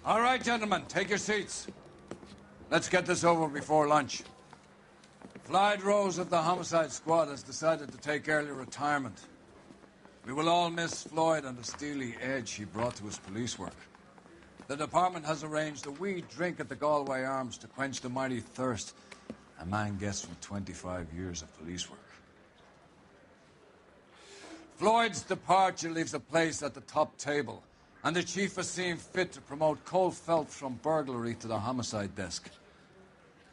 All right, gentlemen, take your seats. Let's get this over before lunch. Floyd Rose of the homicide squad has decided to take early retirement. We will all miss Floyd and the steely edge he brought to his police work. The department has arranged a wee drink at the Galway Arms to quench the mighty thirst a man gets from 25 years of police work. Floyd's departure leaves a place at the top table, and the chief has seen fit to promote Cole Phelps from burglary to the homicide desk.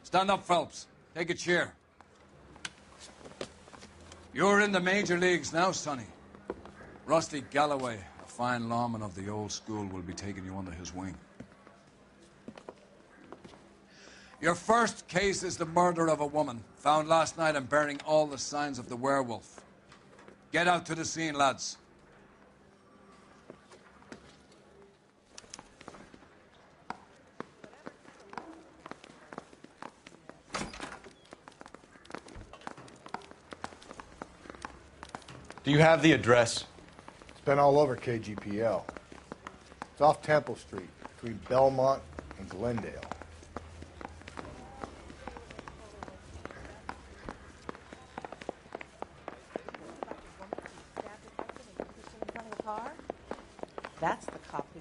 Stand up, Phelps. Take a chair. You're in the major leagues now, Sonny. Rusty Galloway, a fine lawman of the old school, will be taking you under his wing. Your first case is the murder of a woman, found last night and bearing all the signs of the werewolf. Get out to the scene, lads. Do you have the address? It's been all over KGPL. It's off Temple Street, between Belmont and Glendale. That's the copy.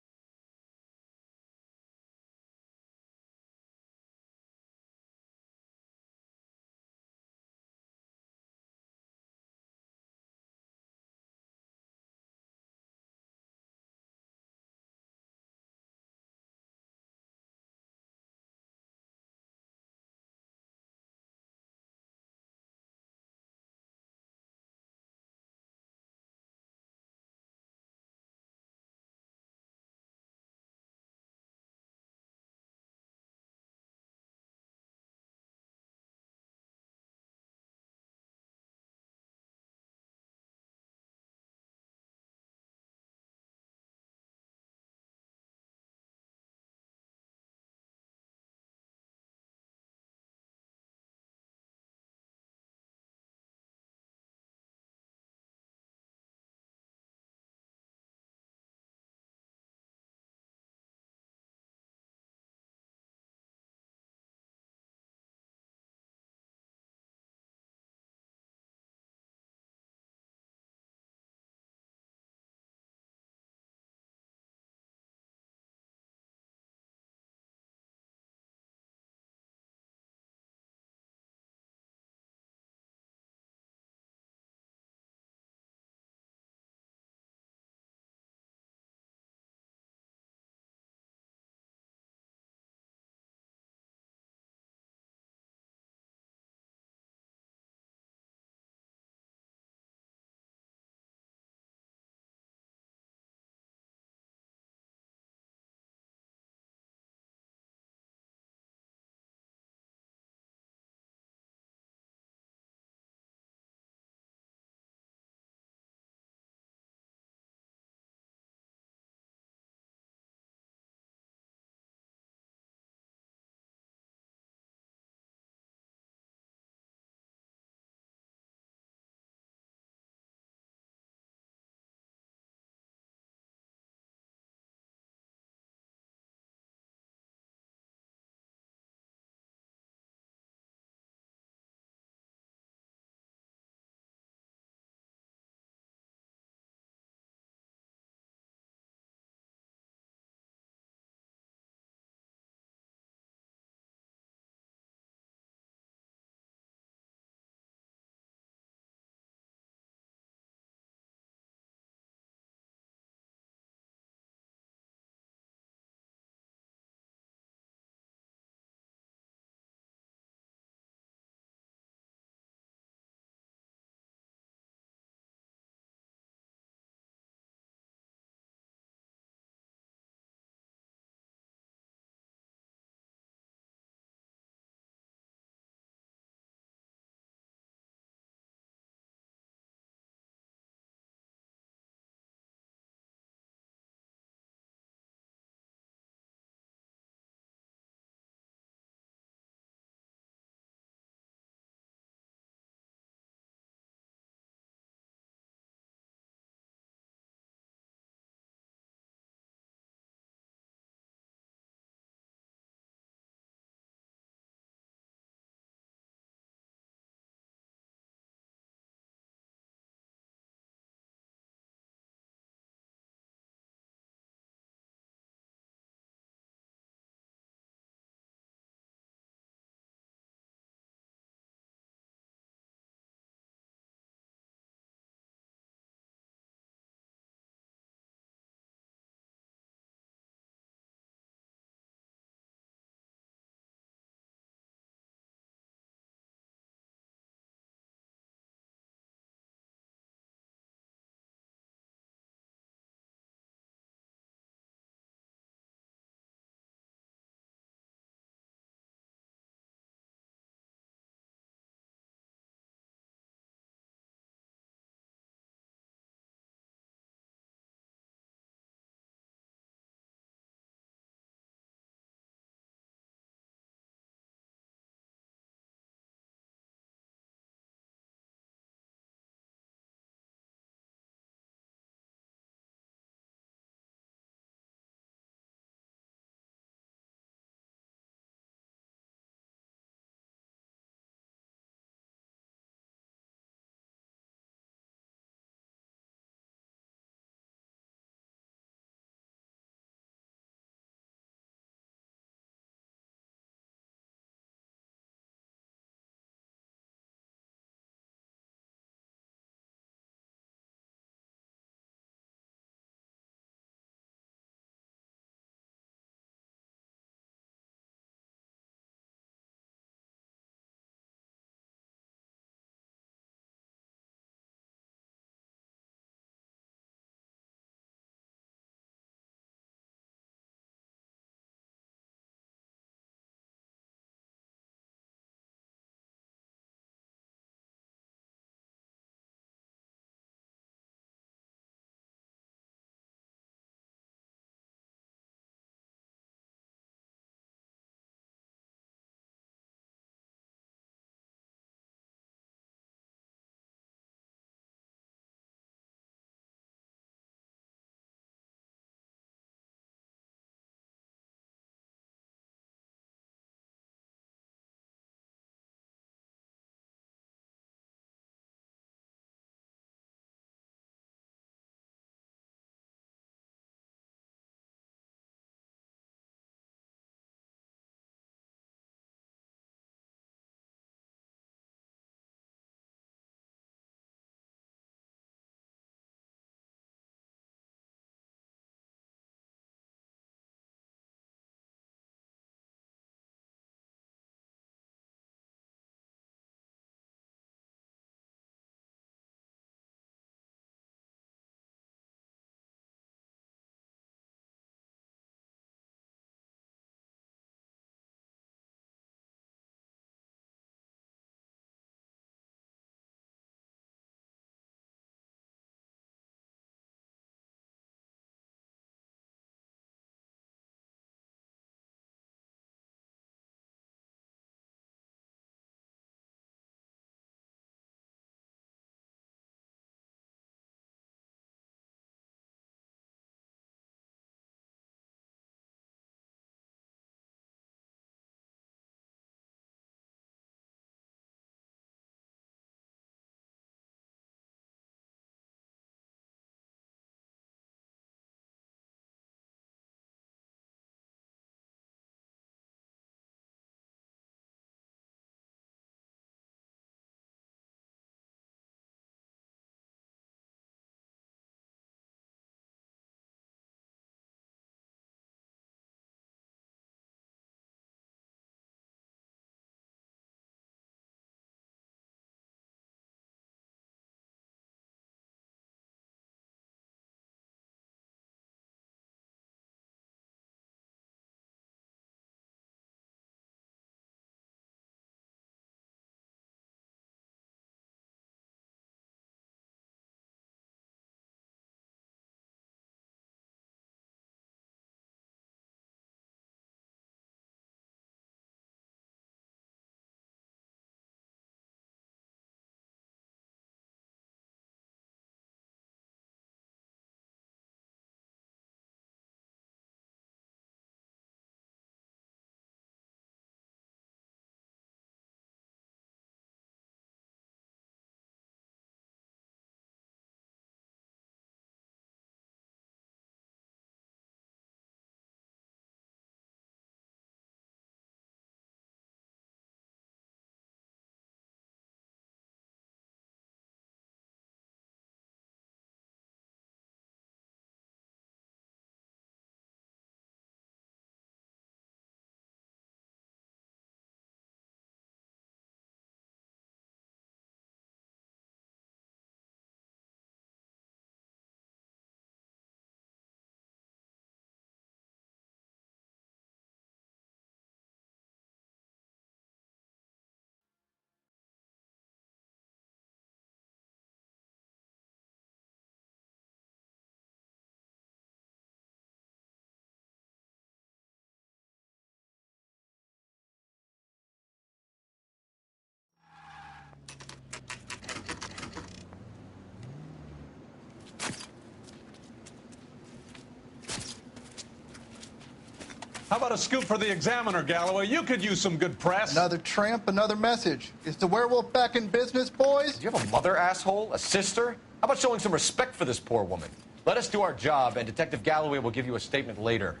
How about a scoop for the Examiner, Galloway? You could use some good press. Another tramp, another message. Is the werewolf back in business, boys? Do you have a mother, asshole? A sister? How about showing some respect for this poor woman? Let us do our job, and Detective Galloway will give you a statement later.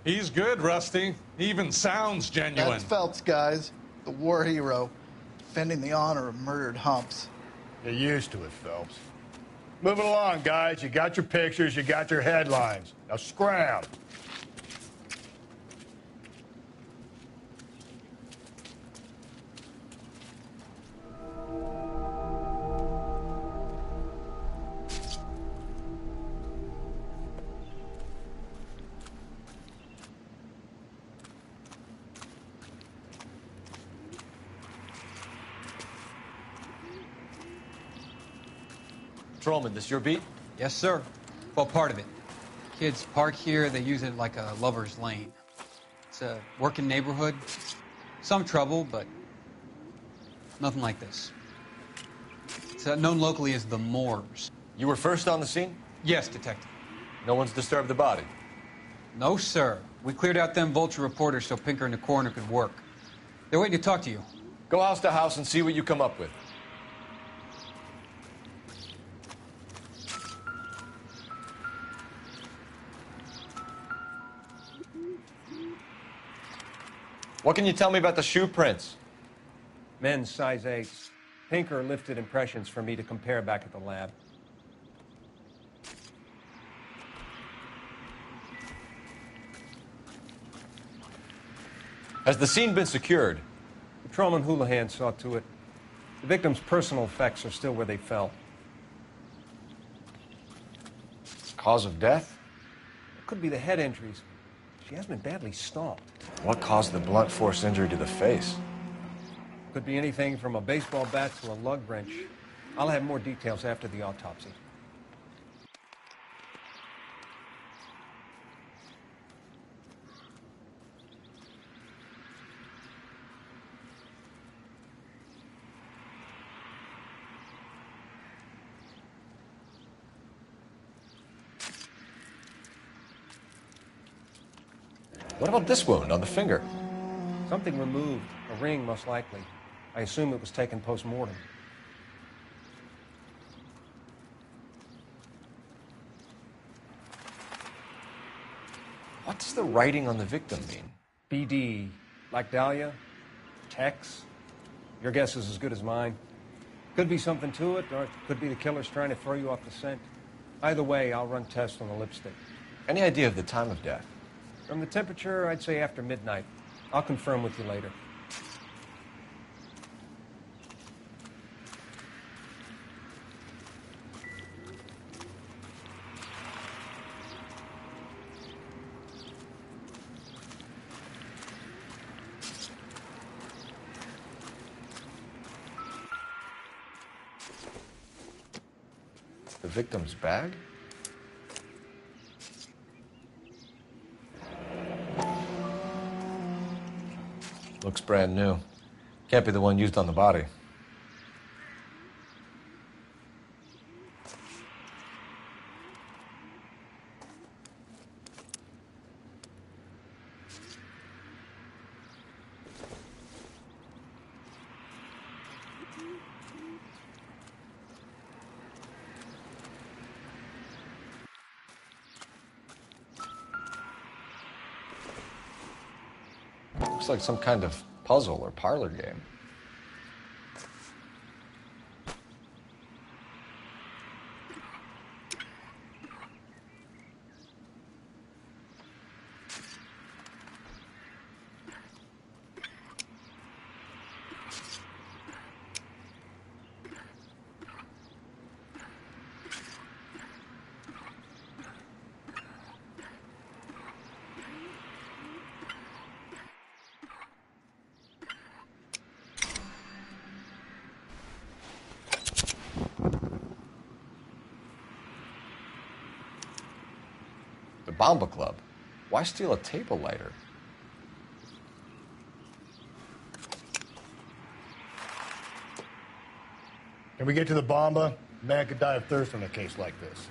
He's good, Rusty. He even sounds genuine. That's Phelps, guys. The war hero. Defending the honor of murdered humps. You're used to it, Phelps. Move it along, guys. You got your pictures, you got your headlines. Now scram. Patrolman, this your beat? Yes, sir. Well, part of it. Kids park here, they use it like a lover's lane. It's a working neighborhood. Some trouble, but nothing like this. It's known locally as the Moors. You were first on the scene? Yes, detective. No one's disturbed the body? No, sir. We cleared out them vulture reporters so Pinker and the coroner could work. They're waiting to talk to you. Go house to house and see what you come up with. What can you tell me about the shoe prints? Men's size 8s. Pinker lifted impressions for me to compare back at the lab. Has the scene been secured? Patrolman Houlihan saw to it. The victim's personal effects are still where they fell. Cause of death? It could be the head injuries. She has been badly stomped. What caused the blunt force injury to the face? Could be anything from a baseball bat to a lug wrench. I'll have more details after the autopsy. What about this wound on the finger? Something removed. A ring, most likely. I assume it was taken post-mortem. What does the writing on the victim mean? BD. Like Dahlia? Tex? Your guess is as good as mine. Could be something to it, or it could be the killer's trying to throw you off the scent. Either way, I'll run tests on the lipstick. Any idea of the time of death? From the temperature, I'd say after midnight. I'll confirm with you later. The victim's bag? Looks brand new. Can't be the one used on the body. Looks like some kind of puzzle or parlor game. The Bomba Club. Why steal a table lighter? Can we get to the Bomba? Man could die of thirst in a case like this.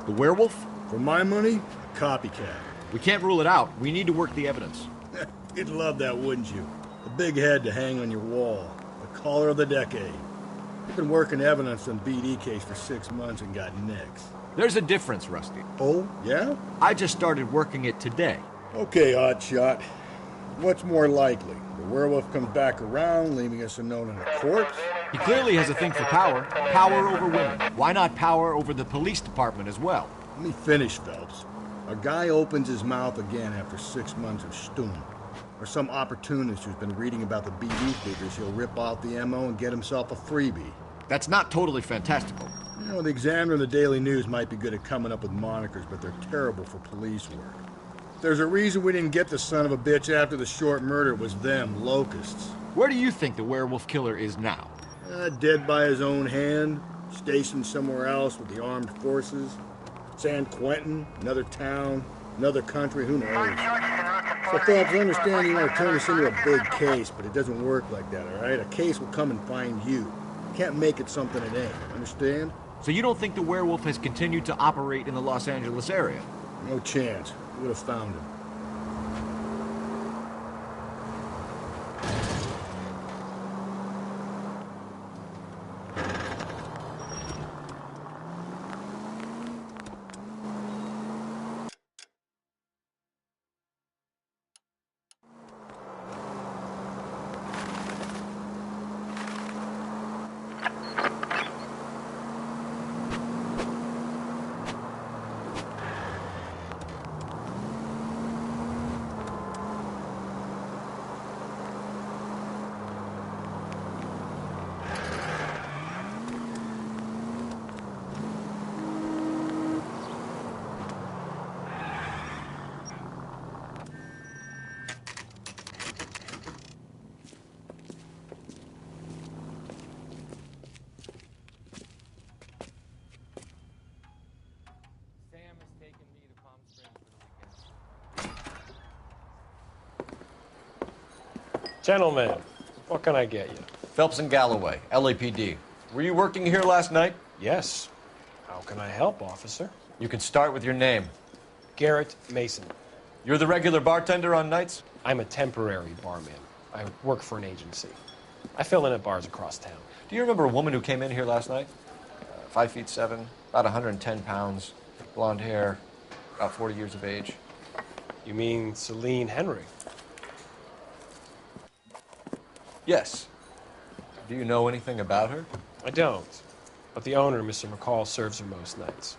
The werewolf? For my money, a copycat. We can't rule it out. We need to work the evidence. You'd love that, wouldn't you? A big head to hang on your wall. The caller of the decade. You've been working evidence on BD case for 6 months and got nicks. There's a difference, Rusty. Oh, yeah? I just started working it today. Okay, Oddshot. What's more likely? The werewolf comes back around, leaving us a note in a corpse? He clearly has a thing for power. Power over women. Why not power over the police department as well? Let me finish, Phelps. A guy opens his mouth again after 6 months of stewing. Or some opportunist who's been reading about the BD figures, he'll rip out the MO and get himself a freebie. That's not totally fantastical. You know, the Examiner and the Daily News might be good at coming up with monikers, but they're terrible for police work. There's a reason we didn't get the son of a bitch after the short murder. It was them, locusts. Where do you think the werewolf killer is now? Dead by his own hand, stationed somewhere else with the armed forces. San Quentin, another town, another country, who knows? So, Phelps, I understand you want to turn this into a big case, but it doesn't work like that, all right? A case will come and find you. You can't make it something it ain't, understand? So you don't think the werewolf has continued to operate in the Los Angeles area? No chance. We would have found him. Gentlemen, what can I get you? Phelps and Galloway, LAPD. Were you working here last night? Yes. How can I help, officer? You can start with your name. Garrett Mason. You're the regular bartender on nights? I'm a temporary barman. I work for an agency. I fill in at bars across town. Do you remember a woman who came in here last night? 5'7", about 110 pounds, blonde hair, about 40 years of age. You mean Celine Henry? Yes. Do you know anything about her? I don't. But the owner, Mr. McCall, serves her most nights.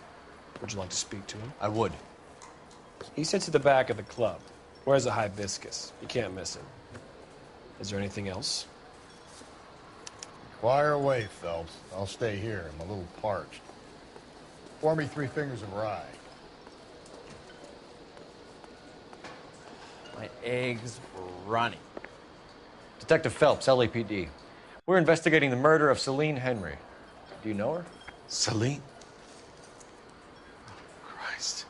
Would you like to speak to him? I would. He sits at the back of the club. Wears a hibiscus. You can't miss him. Is there anything else? Fire away, Phelps. I'll stay here. I'm a little parched. Pour me 3 fingers of rye. My eggs running. Detective Phelps, LAPD. We're investigating the murder of Celine Henry. Do you know her? Celine? Oh, Christ.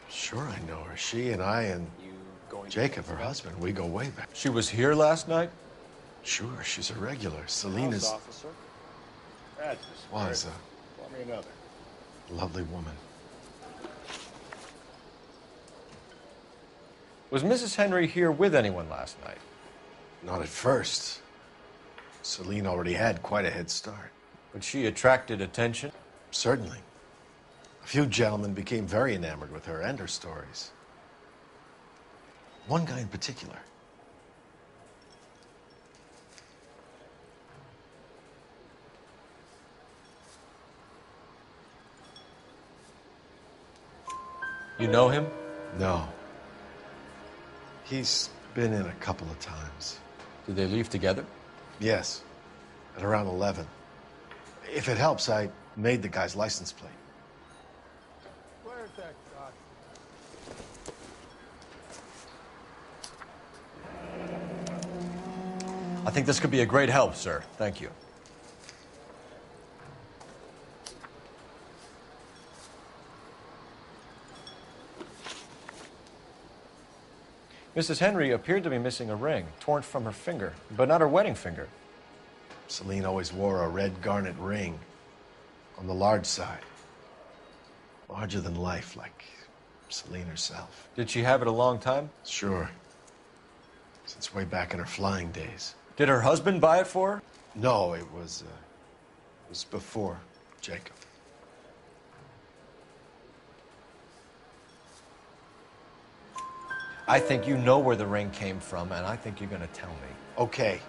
Sure I know her. She and I and Jacob, her husband, we go way back. She was here last night? Sure, she's a regular. Celine is... Officer. That's was Pour me another. a lovely woman. Was Mrs. Henry here with anyone last night? Not at first. Celine already had quite a head start. But she attracted attention? Certainly. A few gentlemen became very enamored with her and her stories. One guy in particular. You know him? No. He's been in a couple of times. Did they leave together? Yes, at around 11. If it helps, I made the guy's license plate. Where's that shot? I think this could be a great help, sir. Thank you. Mrs. Henry appeared to be missing a ring, torn from her finger, but not her wedding finger. Celine always wore a red garnet ring on the large side. Larger than life, like Celine herself. Did she have it a long time? Sure. Since way back in her flying days. Did her husband buy it for her? No, it was before Jacob. I think you know where the ring came from, and I think you're gonna tell me. Okay,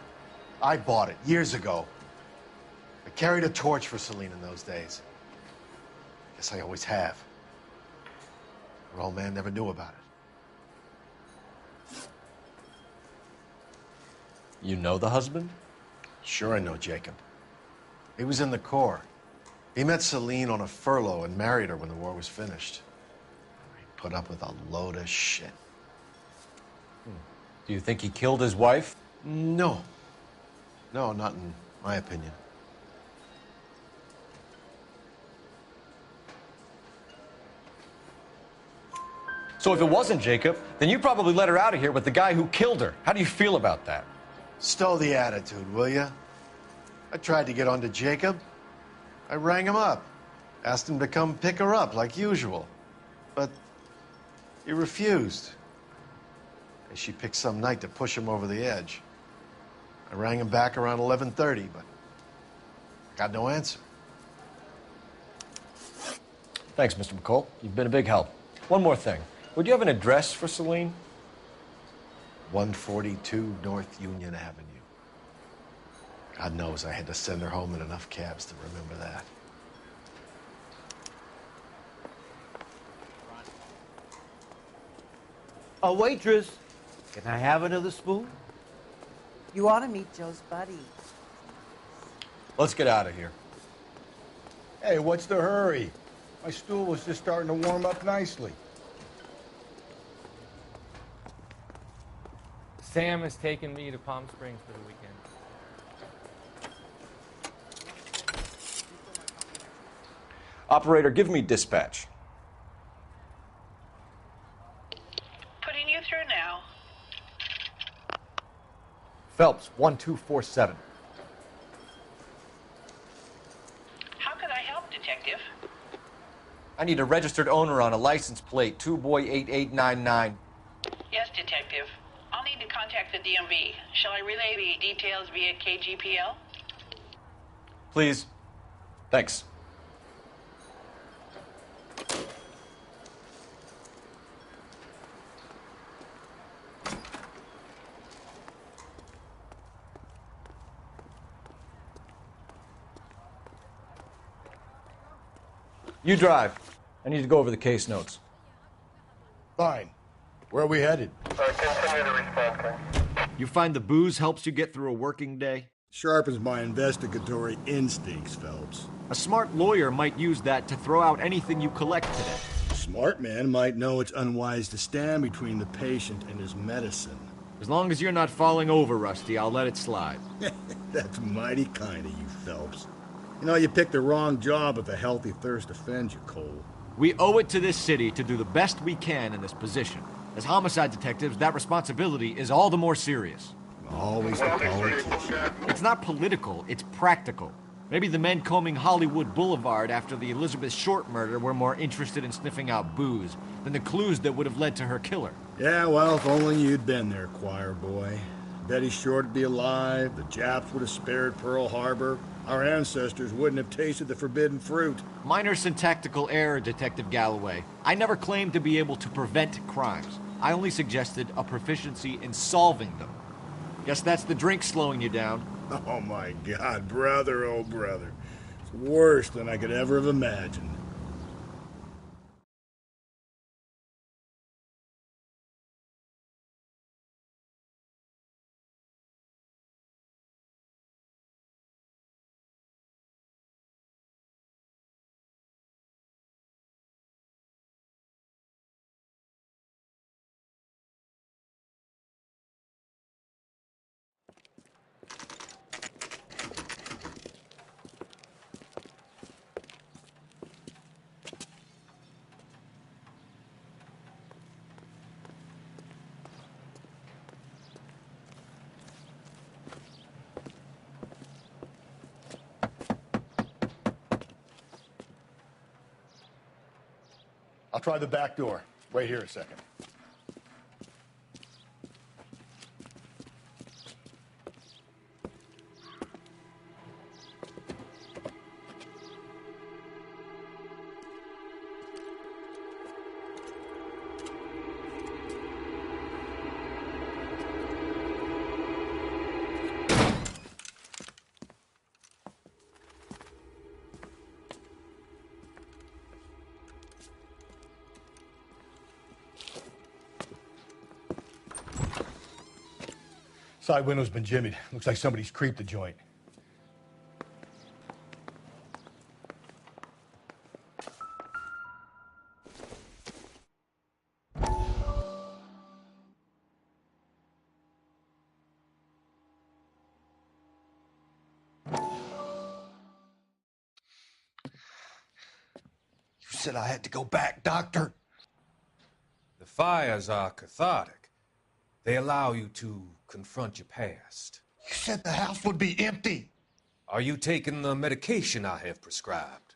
I bought it years ago. I carried a torch for Celine in those days. Guess I always have. Her old man never knew about it. You know the husband? Sure I know Jacob. He was in the Corps. He met Celine on a furlough and married her when the war was finished. He put up with a load of shit. Do you think he killed his wife? No. No, not in my opinion. So if it wasn't Jacob, then you probably let her out of here with the guy who killed her. How do you feel about that? Stow the attitude, will ya? I tried to get onto Jacob. I rang him up. Asked him to come pick her up, like usual. But he refused. And she picked some night to push him over the edge. I rang him back around 11:30, but got no answer. Thanks, Mr. McCall. You've been a big help. One more thing. Would you have an address for Celine? 142 North Union Avenue. God knows I had to send her home in enough cabs to remember that. A waitress, can I have another spoon? You ought to meet Joe's buddy. Let's get out of here. Hey, what's the hurry? My stool was just starting to warm up nicely. Sam has taken me to Palm Springs for the weekend. Operator, give me dispatch. Putting you through now. Phelps, 1247. How could I help, Detective? I need a registered owner on a license plate, 2boy8899. Yes, Detective. I'll need to contact the DMV. Shall I relay the details via KGPL? Please. Thanks. You drive. I need to go over the case notes. Fine. Where are we headed? Continue to respond, You find the booze helps you get through a working day? Sharpens my investigatory instincts, Phelps. A smart lawyer might use that to throw out anything you collect today. A smart man might know it's unwise to stand between the patient and his medicine. As long as you're not falling over, Rusty, I'll let it slide. That's mighty kind of you, Phelps. You know, you picked the wrong job if a healthy thirst offends you, Cole. We owe it to this city to do the best we can in this position. As homicide detectives, that responsibility is all the more serious. Always the politician. It's not political, it's practical. Maybe the men combing Hollywood Boulevard after the Elizabeth Short murder were more interested in sniffing out booze than the clues that would have led to her killer. Yeah, well, if only you'd been there, choir boy. Betty Short would be alive, the Japs would have spared Pearl Harbor, our ancestors wouldn't have tasted the forbidden fruit. Minor syntactical error, Detective Galloway. I never claimed to be able to prevent crimes. I only suggested a proficiency in solving them. Guess that's the drink slowing you down. Oh my God, brother, oh brother. It's worse than I could ever have imagined. I'll try the back door. Wait here a second. Side window's been jimmied. Looks like somebody's creeped the joint. You said I had to go back, Doctor. The fires are cathartic. They allow you to confront your past. You said the house would be empty. Are you taking the medication I have prescribed?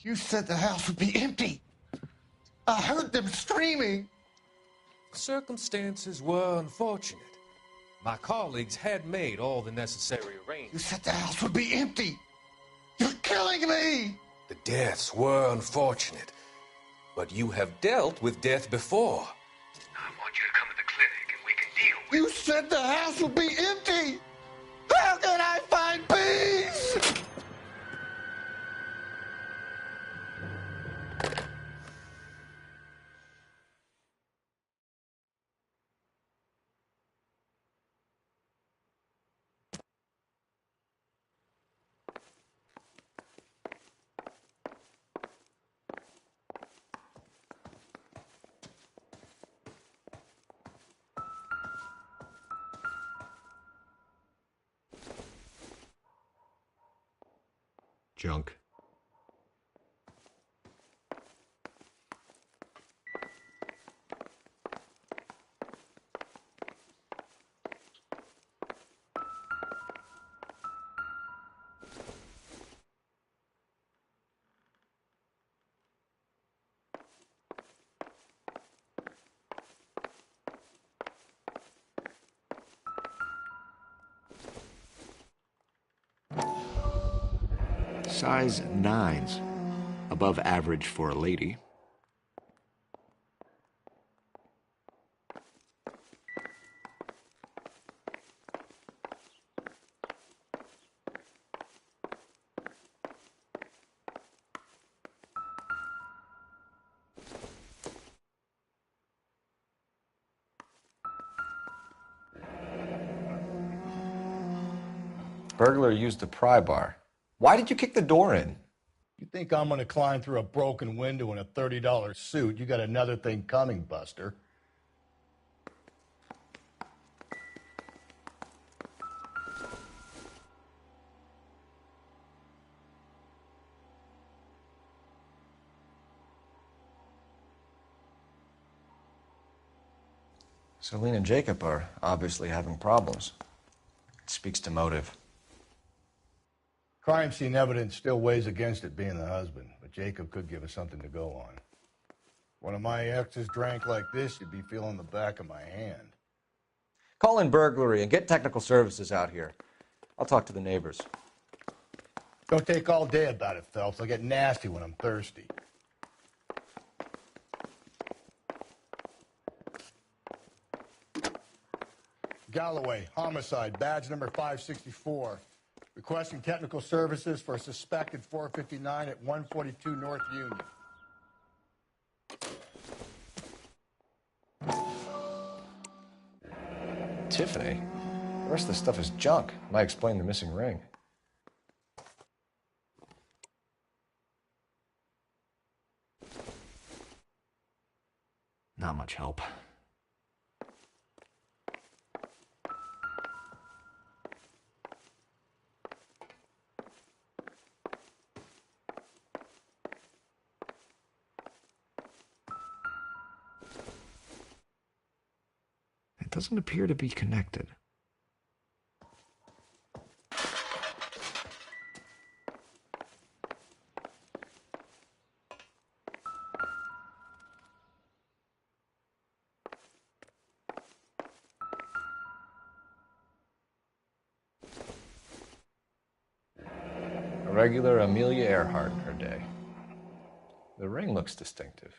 You said the house would be empty. I heard them screaming. Circumstances were unfortunate. My colleagues had made all the necessary arrangements. You said the house would be empty. You're killing me. The deaths were unfortunate, but you have dealt with death before. I want you to come to the clinic and we can deal with it. You said the house would be empty. How can I find peace? Junk. Size 9s. Above average for a lady. Burglar used the pry bar. Why did you kick the door in? You think I'm gonna climb through a broken window in a $30 suit? You got another thing coming, Buster. Celine and Jacob are obviously having problems. It speaks to motive. Crime scene evidence still weighs against it being the husband, but Jacob could give us something to go on. One of my exes drank like this, you'd be feeling the back of my hand. Call in burglary and get technical services out here. I'll talk to the neighbors. Don't take all day about it, Phelps. I'll get nasty when I'm thirsty. Galloway, homicide, badge number 564. Requesting technical services for a suspected 459 at 142 North Union. Tiffany? The rest of the stuff is junk. Might explain the missing ring. Not much help. It doesn't appear to be connected. Regular Amelia Earhart in her day. The ring looks distinctive.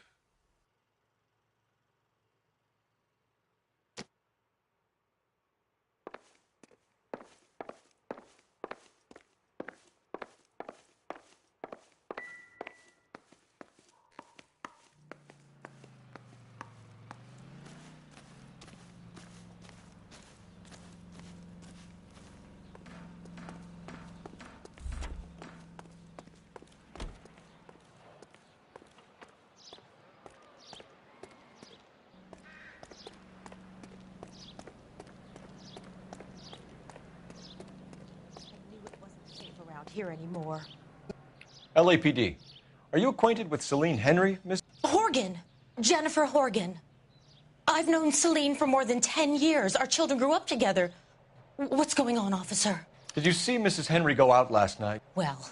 Here anymore. LAPD, are you acquainted with Celine Henry, Miss? Horgan. Jennifer Horgan. I've known Celine for more than 10 years. Our children grew up together. What's going on, officer? Did you see Mrs. Henry go out last night? Well,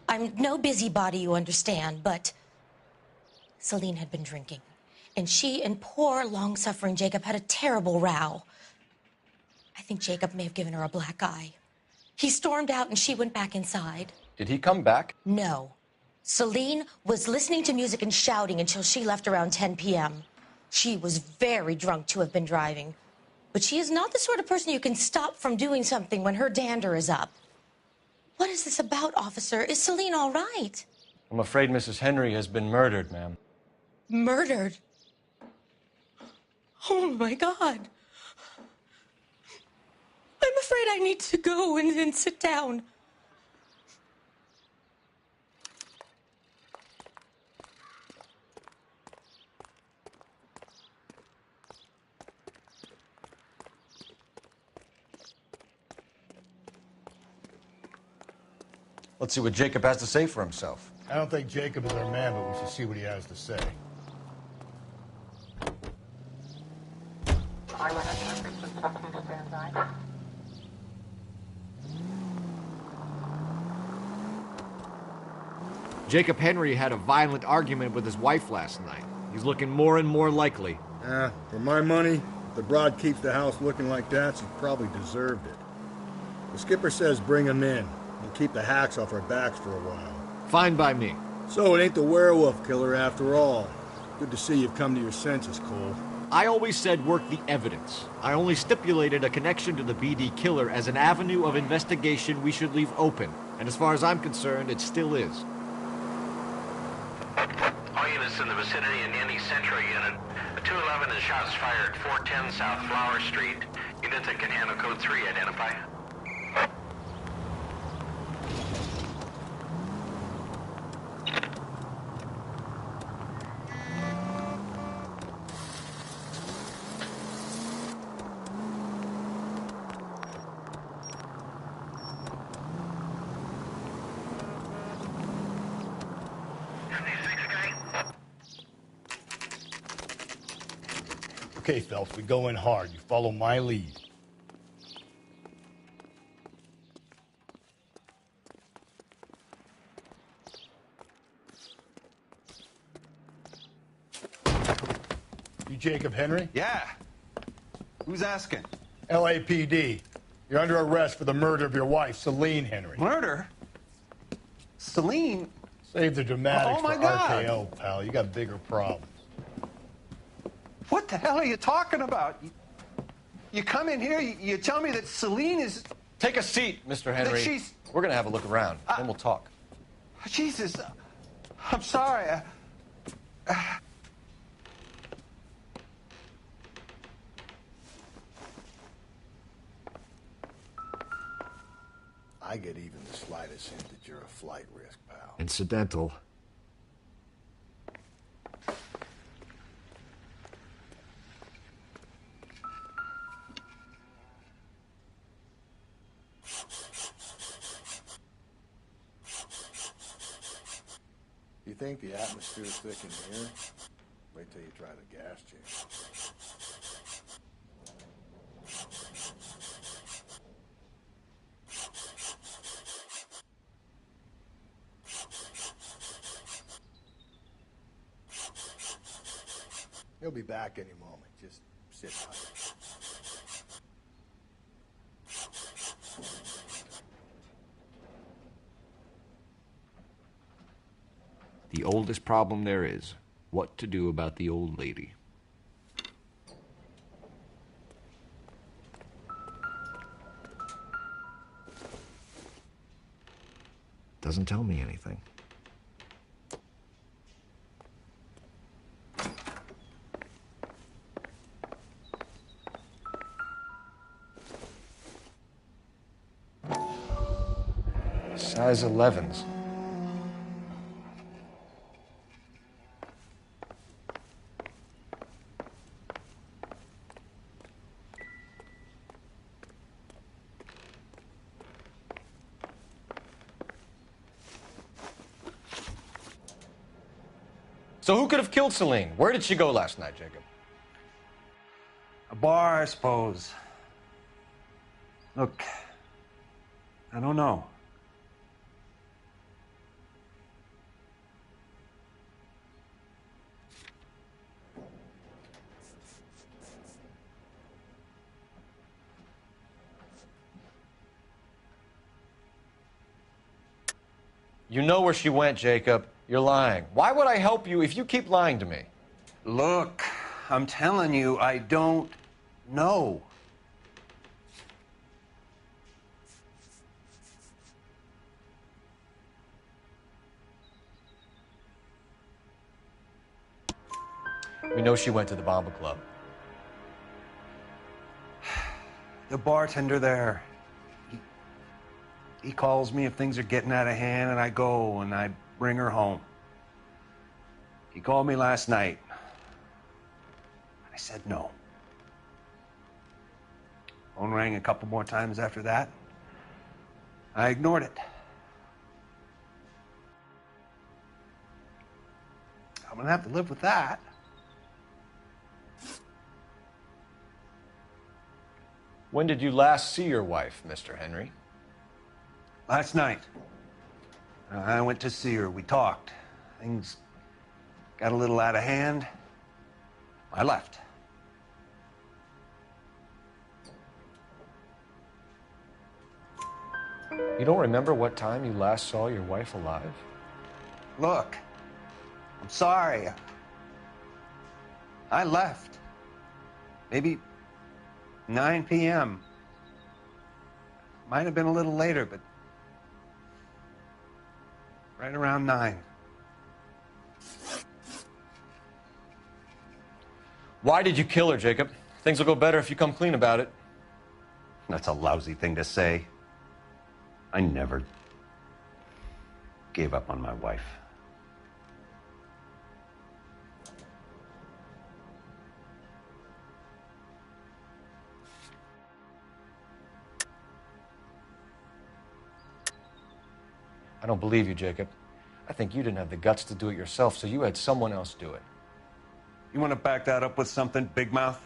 I'm no busybody, you understand, but Celine had been drinking. And she and poor, long-suffering Jacob had a terrible row. I think Jacob may have given her a black eye. He stormed out and she went back inside. Did he come back? No. Celine was listening to music and shouting until she left around 10 p.m. She was very drunk to have been driving. But she is not the sort of person you can stop from doing something when her dander is up. What is this about, officer? Is Celine all right? I'm afraid Mrs. Henry has been murdered, ma'am. Murdered? Oh, my God. I'm afraid I need to go and sit down. Let's see what Jacob has to say for himself. I don't think Jacob is our man, but we should see what he has to say. Jacob Henry had a violent argument with his wife last night. He's looking more and more likely. For my money, if the broad keeps the house looking like that, she probably deserved it. The skipper says bring him in. We'll keep the hacks off our backs for a while. Fine by me. So it ain't the werewolf killer after all. Good to see you've come to your senses, Cole. I always said work the evidence. I only stipulated a connection to the BD killer as an avenue of investigation we should leave open. And as far as I'm concerned, it still is. All units in the vicinity in any Central unit. A 211 is shots fired, 410 South Flower Street. Units that can handle code 3, identify. Okay, Phelps, we go in hard. You follow my lead. You Jacob Henry? Yeah. Who's asking? LAPD. You're under arrest for the murder of your wife, Celine Henry. Murder? Celine? Save the dramatics Oh, my for God. RKO, pal. You got bigger problems. What the hell are you talking about? You come in here, you tell me that Celine is... Take a seat, Mr. Henry. That she's... We're going to have a look around, then we'll talk. Jesus, I'm sorry. I get even the slightest hint that you're a flight risk, pal. Incidental. You think the atmosphere's thick in here? Wait till you try the gas chamber. He'll be back any moment. Just sit tight. the oldest problem there is. What to do about the old lady. Doesn't tell me anything. Size 11s. So who could have killed Celine? Where did she go last night, Jacob? A bar, I suppose. Look, I don't know. You know where she went, Jacob. You're lying. Why would I help you if you keep lying to me? Look, I'm telling you, I don't know. We know she went to the Bomba Club. The bartender there, he calls me if things are getting out of hand, and I go and I bring her home. He called me last night. I said no. Phone rang a couple more times after that. I ignored it. I'm gonna have to live with that. When did you last see your wife, Mr. Henry? Last night. I went to see her. We talked. Things got a little out of hand. I left. You don't remember what time you last saw your wife alive? Look, I'm sorry. I left. Maybe 9 p.m. Might have been a little later, but right around 9. Why did you kill her, Jacob? Things will go better if you come clean about it. That's a lousy thing to say. I never gave up on my wife. I don't believe you, Jacob. I think you didn't have the guts to do it yourself, so you had someone else do it. You want to back that up with something, big mouth?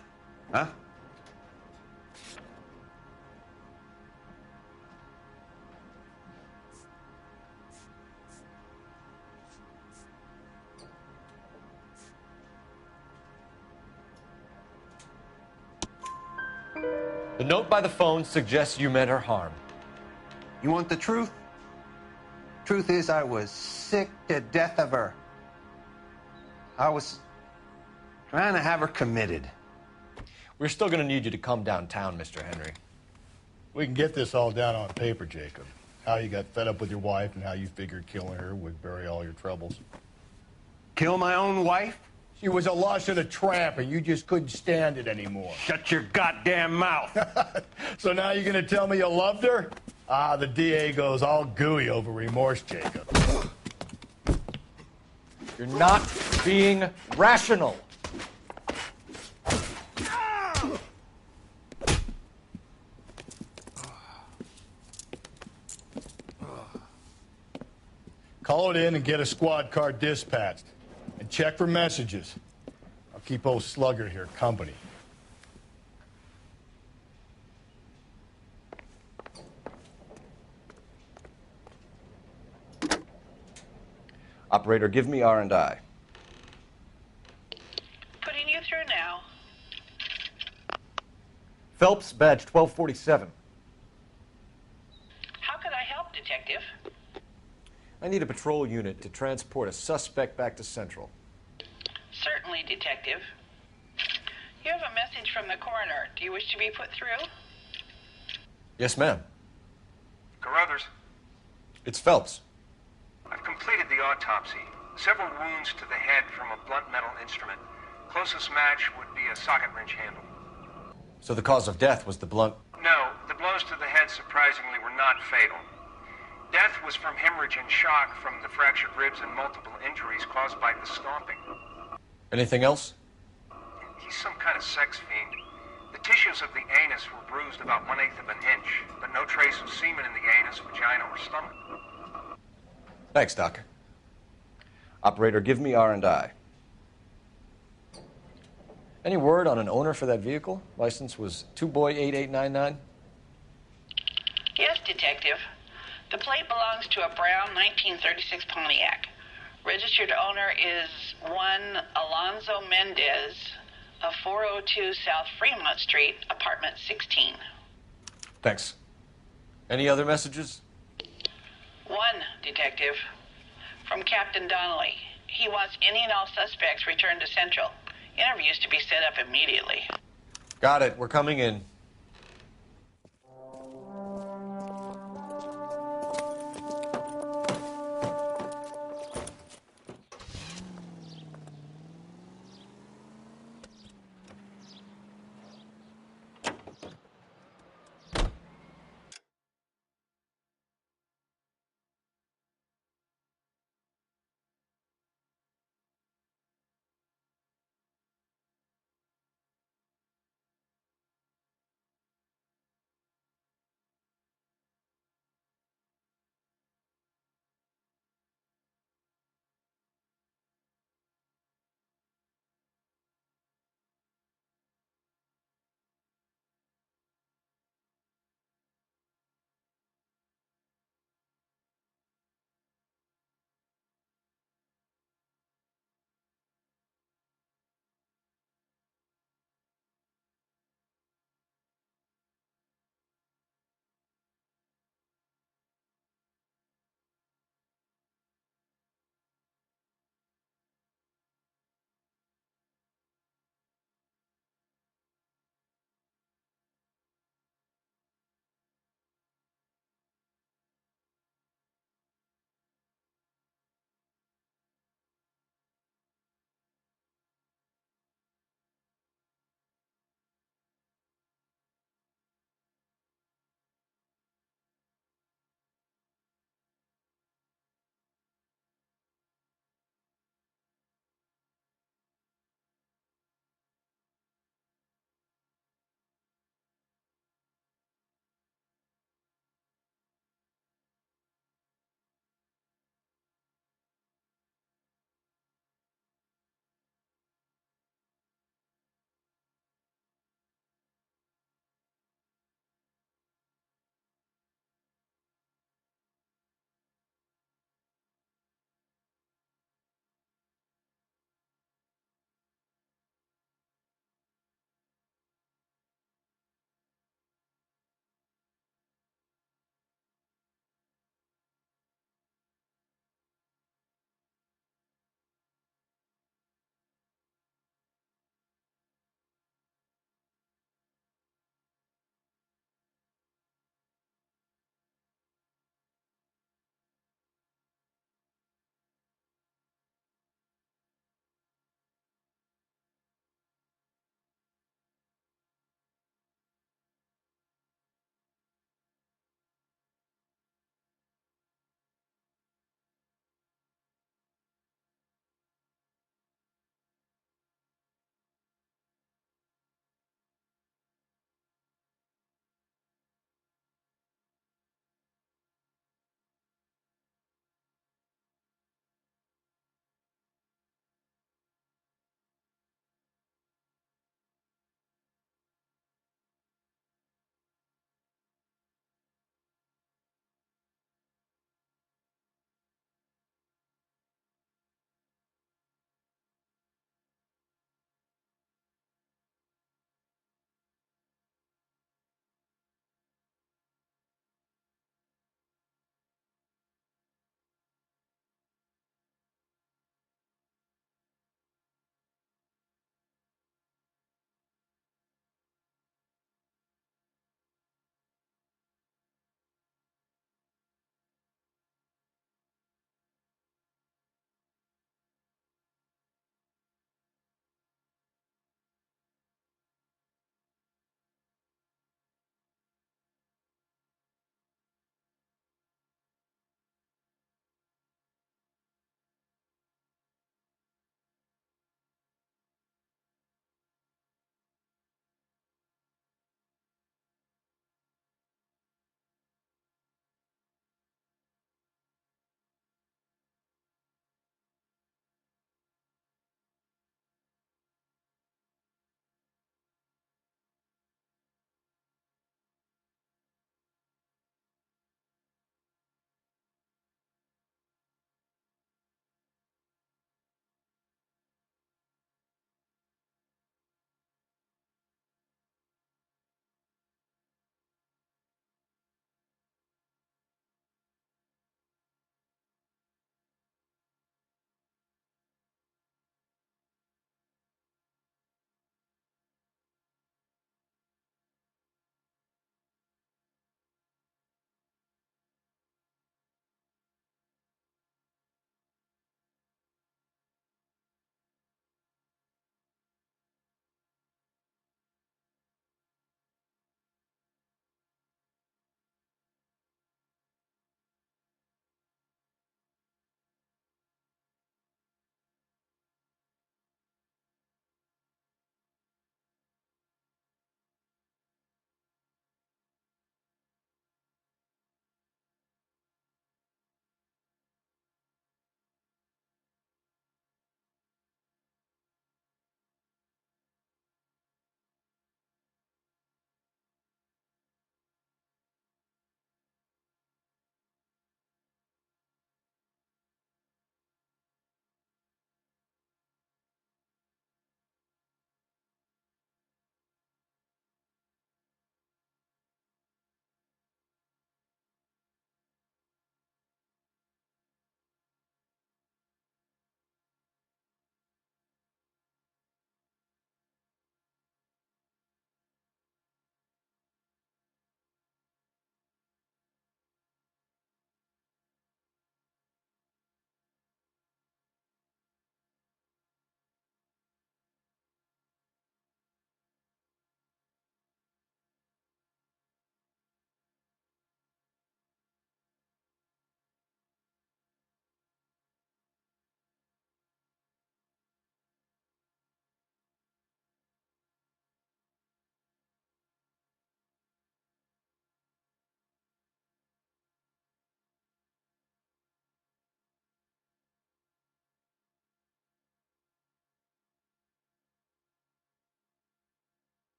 Huh? The note by the phone suggests you meant her harm. You want the truth? Truth is, I was sick to death of her. I was trying to have her committed. We're still going to need you to come downtown, Mr. Henry. We can get this all down on paper, Jacob. How you got fed up with your wife and how you figured killing her would bury all your troubles. Kill my own wife? She was a lush and a tramp, and you just couldn't stand it anymore. Shut your goddamn mouth. So now you're going to tell me you loved her? Ah, the DA goes all gooey over remorse, Jacob. You're not being rational. Call it in and get a squad car dispatched. And check for messages. I'll keep old Slugger here company. Operator, give me R&I. Putting you through now. Phelps, badge 1247. How could I help, Detective? I need a patrol unit to transport a suspect back to Central. Certainly, Detective. You have a message from the coroner. Do you wish to be put through? Yes, ma'am. Carruthers, It's Phelps. I've completed the autopsy. Several wounds to the head from a blunt metal instrument. Closest match would be a socket wrench handle. So the cause of death was the blunt... No, the blows to the head surprisingly were not fatal. Death was from hemorrhage and shock from the fractured ribs and multiple injuries caused by the stomping. Anything else? He's some kind of sex fiend. The tissues of the anus were bruised about 1/8 of an inch, but no trace of semen in the anus, vagina, or stomach. Thanks, Doc. Operator, give me R&I. Any word on an owner for that vehicle? License was 2boy8899. Yes, Detective. The plate belongs to a brown 1936 Pontiac. Registered owner is one Alonzo Mendez of 402 South Fremont Street, apartment 16. Thanks. Any other messages? One, Detective. From Captain Donnelly. He wants any and all suspects returned to Central. Interviews to be set up immediately. Got it. We're coming in.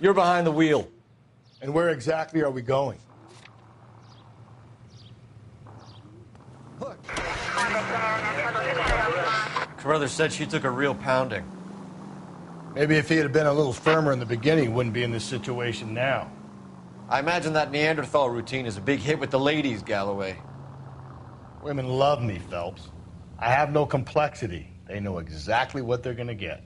You're behind the wheel. And where exactly are we going? Carruthers said she took a real pounding. Maybe if he had been a little firmer in the beginning, he wouldn't be in this situation now. I imagine that Neanderthal routine is a big hit with the ladies, Galloway. Women love me, Phelps. I have no complexity. They know exactly what they're going to get.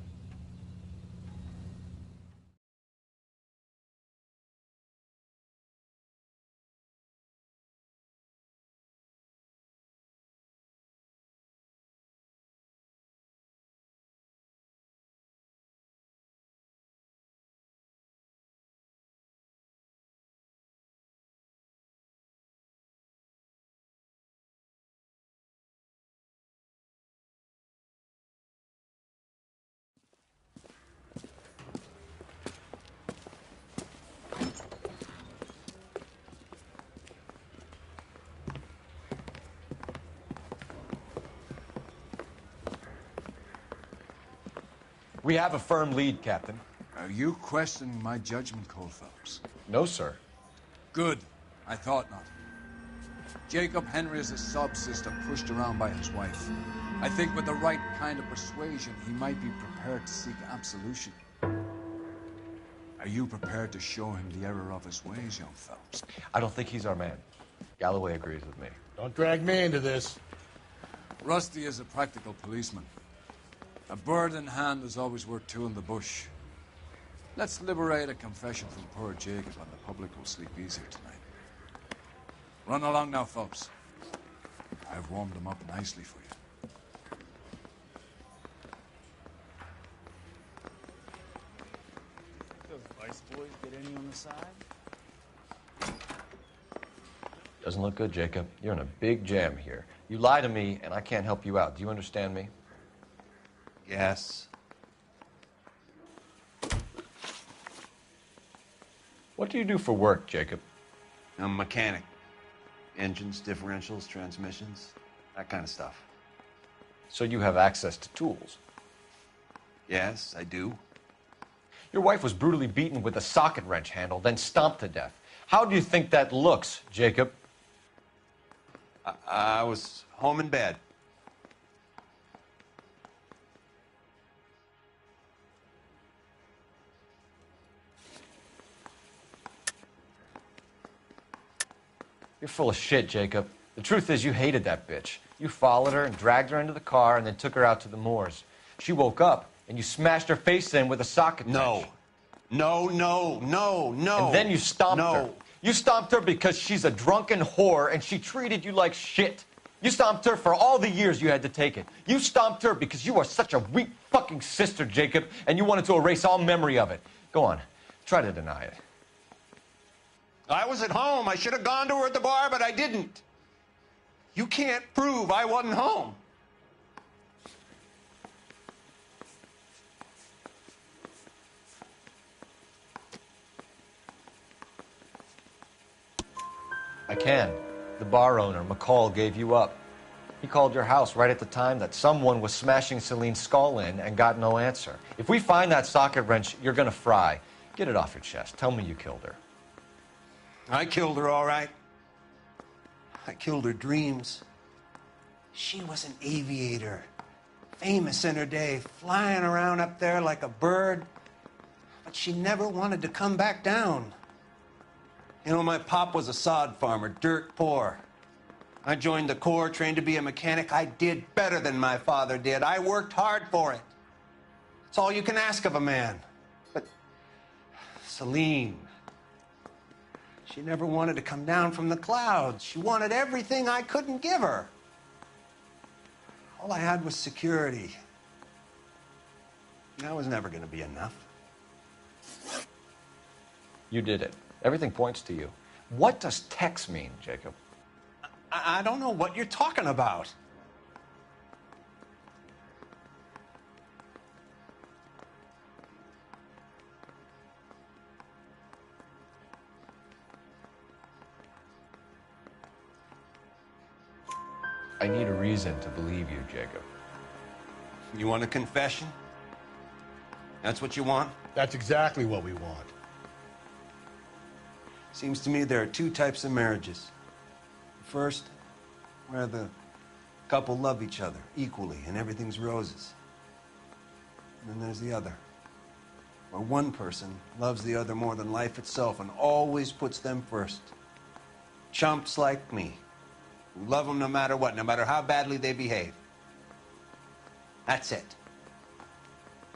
We have a firm lead, Captain. Are you questioning my judgment, Cole Phelps? No, sir. Good. I thought not. Jacob Henry is a sub-sister pushed around by his wife. I think with the right kind of persuasion, he might be prepared to seek absolution. Are you prepared to show him the error of his ways, young Phelps? I don't think he's our man. Galloway agrees with me. Don't drag me into this. Rusty is a practical policeman. A bird in hand is always worth two in the bush. Let's liberate a confession from poor Jacob, and the public will sleep easier tonight. Run along now, folks. I've warmed them up nicely for you. Those Vice boys get any on the side? Doesn't look good, Jacob. You're in a big jam here. You lie to me, and I can't help you out. Do you understand me? Yes. What do you do for work, Jacob? I'm a mechanic. Engines, differentials, transmissions, that kind of stuff. So you have access to tools? Yes, I do. Your wife was brutally beaten with a socket wrench handle, then stomped to death. How do you think that looks, Jacob? I was home in bed. You're full of shit, Jacob. The truth is you hated that bitch. You followed her and dragged her into the car and then took her out to the moors. She woke up and you smashed her face in with a socket wrench. No. And then you stomped her. You stomped her because she's a drunken whore and she treated you like shit. You stomped her for all the years you had to take it. You stomped her because you are such a weak fucking sister, Jacob, and you wanted to erase all memory of it. Go on. Try to deny it. I was at home. I should have gone to her at the bar, but I didn't. You can't prove I wasn't home. I can. The bar owner, McCall, gave you up. He called your house right at the time that someone was smashing Celine's skull in and got no answer. If we find that socket wrench, you're gonna fry. Get it off your chest. Tell me you killed her. I killed her, all right. I killed her dreams. She was an aviator, famous in her day, flying around up there like a bird, but she never wanted to come back down. You know, my pop was a sod farmer, dirt poor. I joined the Corps, trained to be a mechanic. I did better than my father did. I worked hard for it. It's all you can ask of a man. But Celine, she never wanted to come down from the clouds. She wanted everything I couldn't give her. All I had was security. That was never going to be enough. You did it. Everything points to you. What does Tex mean, Jacob? I don't know what you're talking about. I need a reason to believe you, Jacob. You want a confession? That's what you want? That's exactly what we want. Seems to me there are two types of marriages. First, where the couple love each other equally and everything's roses. And then there's the other, where one person loves the other more than life itself and always puts them first. Chumps like me, who love them no matter what, no matter how badly they behave. That's it.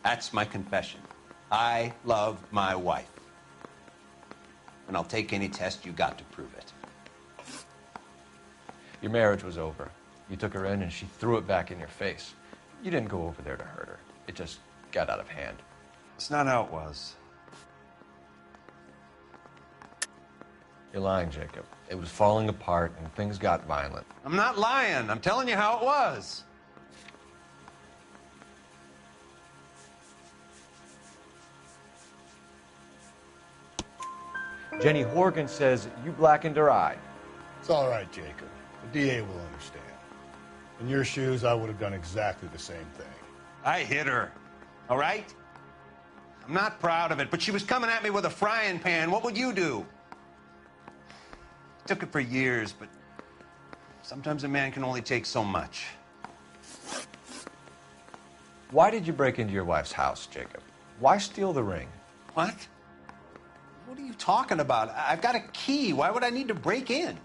That's my confession. I love my wife. And I'll take any test you got to prove it. Your marriage was over. You took her in and she threw it back in your face. You didn't go over there to hurt her. It just got out of hand. It's not how it was. You're lying, Jacob. It was falling apart and things got violent. I'm not lying. I'm telling you how it was. Jenny Horgan says you blackened her eye. It's all right, Jacob. The DA will understand. In your shoes, I would have done exactly the same thing. I hit her, all right? I'm not proud of it, but she was coming at me with a frying pan. What would you do? Took it for years, but sometimes a man can only take so much. Why did you break into your wife's house, Jacob? Why steal the ring? What? What are you talking about? I've got a key. Why would I need to break in?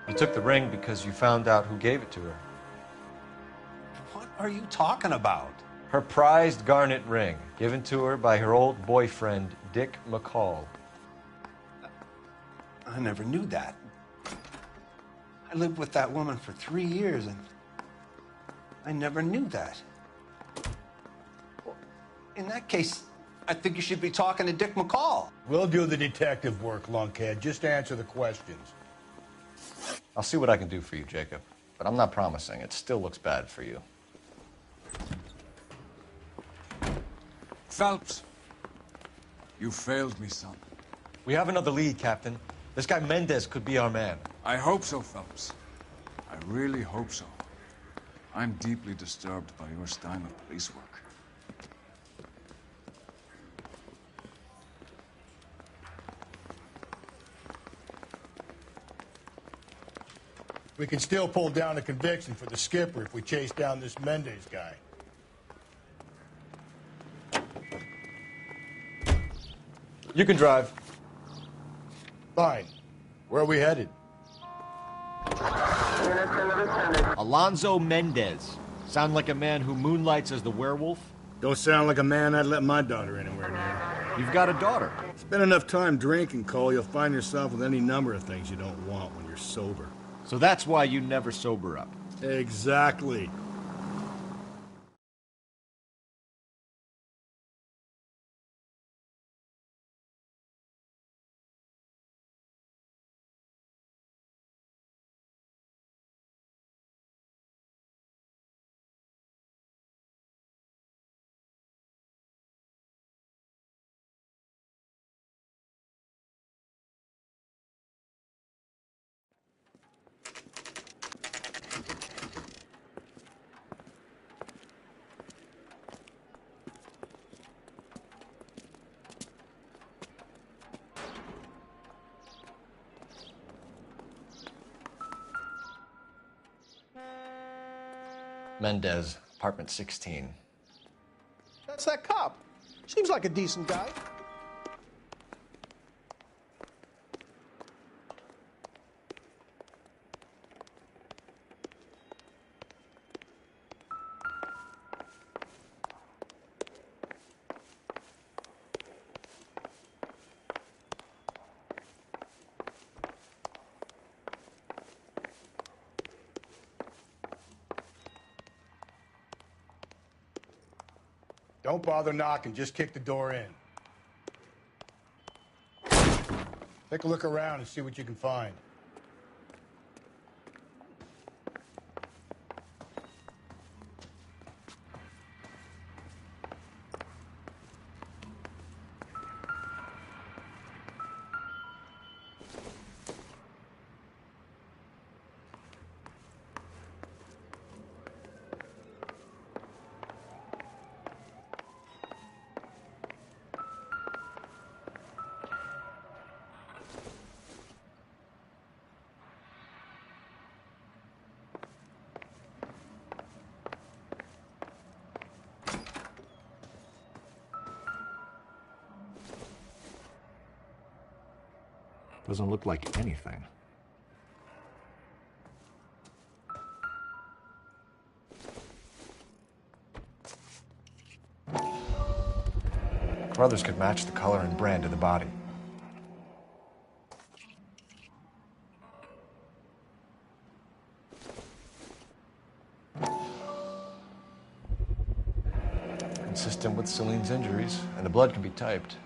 You took the ring because you found out who gave it to her. What are you talking about? Her prized garnet ring, given to her by her old boyfriend, Dick McCall. I never knew that. I lived with that woman for 3 years, and I never knew that. Well, in that case, I think you should be talking to Dick McCall. We'll do the detective work, lunkhead. Just answer the questions. I'll see what I can do for you, Jacob. But I'm not promising. It still looks bad for you. Phelps, you failed me, son. We have another lead, Captain. This guy Mendez could be our man. I hope so, Phelps. I really hope so. I'm deeply disturbed by your style of police work. We can still pull down a conviction for the skipper if we chase down this Mendez guy. You can drive. Fine. Where are we headed? Alonzo Mendez. Sound like a man who moonlights as the werewolf? Don't sound like a man I'd let my daughter anywhere near. You've got a daughter. Spend enough time drinking, Cole, you'll find yourself with any number of things you don't want when you're sober. So that's why you never sober up. Exactly. Mendez, apartment 16. That's that cop. Seems like a decent guy. Don't bother knocking, just kick the door in. Take a look around and see what you can find. Doesn't look like anything. Brothers could match the color and brand of the body. Consistent with Celine's injuries, and the blood can be typed.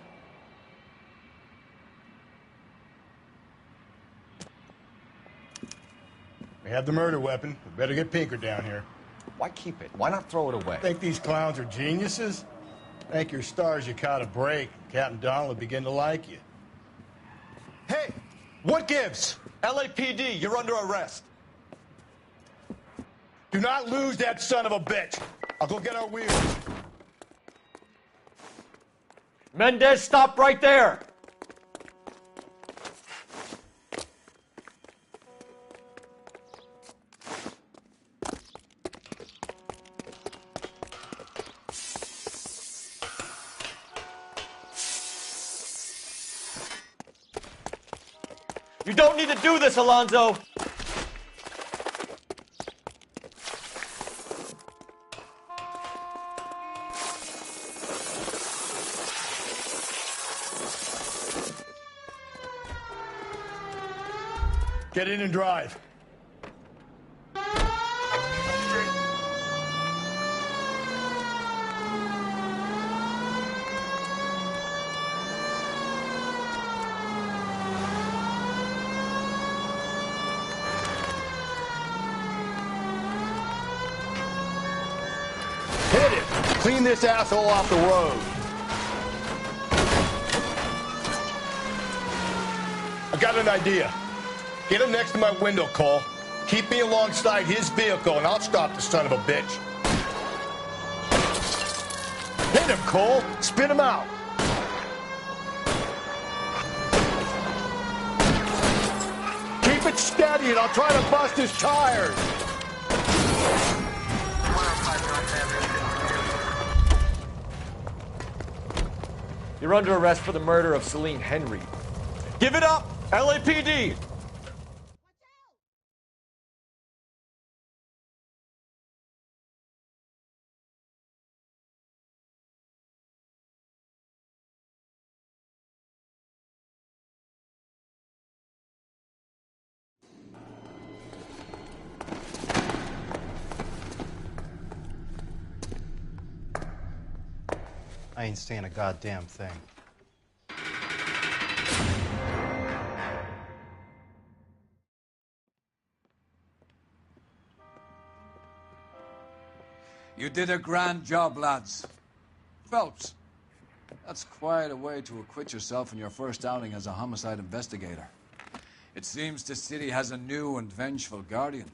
We have the murder weapon. We better get Pinker down here. Why keep it? Why not throw it away? Think these clowns are geniuses? Thank your stars you caught a break. Captain Donald will begin to like you. Hey! What gives? LAPD, you're under arrest. Do not lose that son of a bitch. I'll go get our wheels. Mendez, stop right there! You don't need to do this, Alonzo! Get in and drive. Hit it! Clean this asshole off the road. I got an idea. Get him next to my window, Cole. Keep me alongside his vehicle, and I'll stop the son of a bitch. Hit him, Cole. Spin him out. Keep it steady, and I'll try to bust his tires. You're under arrest for the murder of Celine Henry. Give it up, LAPD! I ain't saying a goddamn thing. You did a grand job, lads. Phelps, that's quite a way to acquit yourself in your first outing as a homicide investigator. It seems the city has a new and vengeful guardian.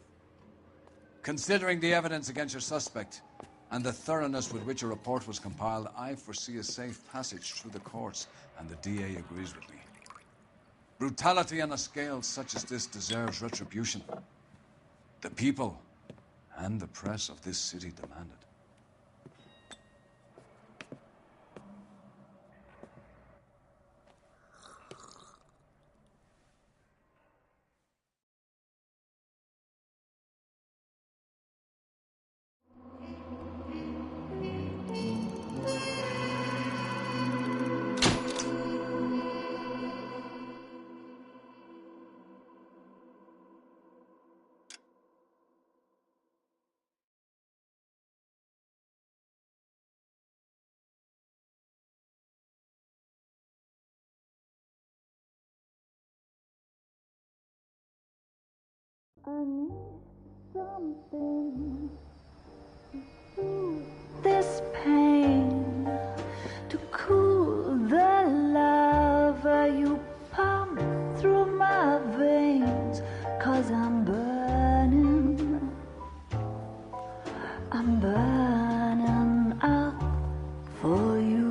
Considering the evidence against your suspect and the thoroughness with which a report was compiled, I foresee a safe passage through the courts, and the DA agrees with me. Brutality on a scale such as this deserves retribution. The people and the press of this city demand it. I need something to soothe this pain, to cool the lava you pump through my veins, 'cause I'm burning out for you.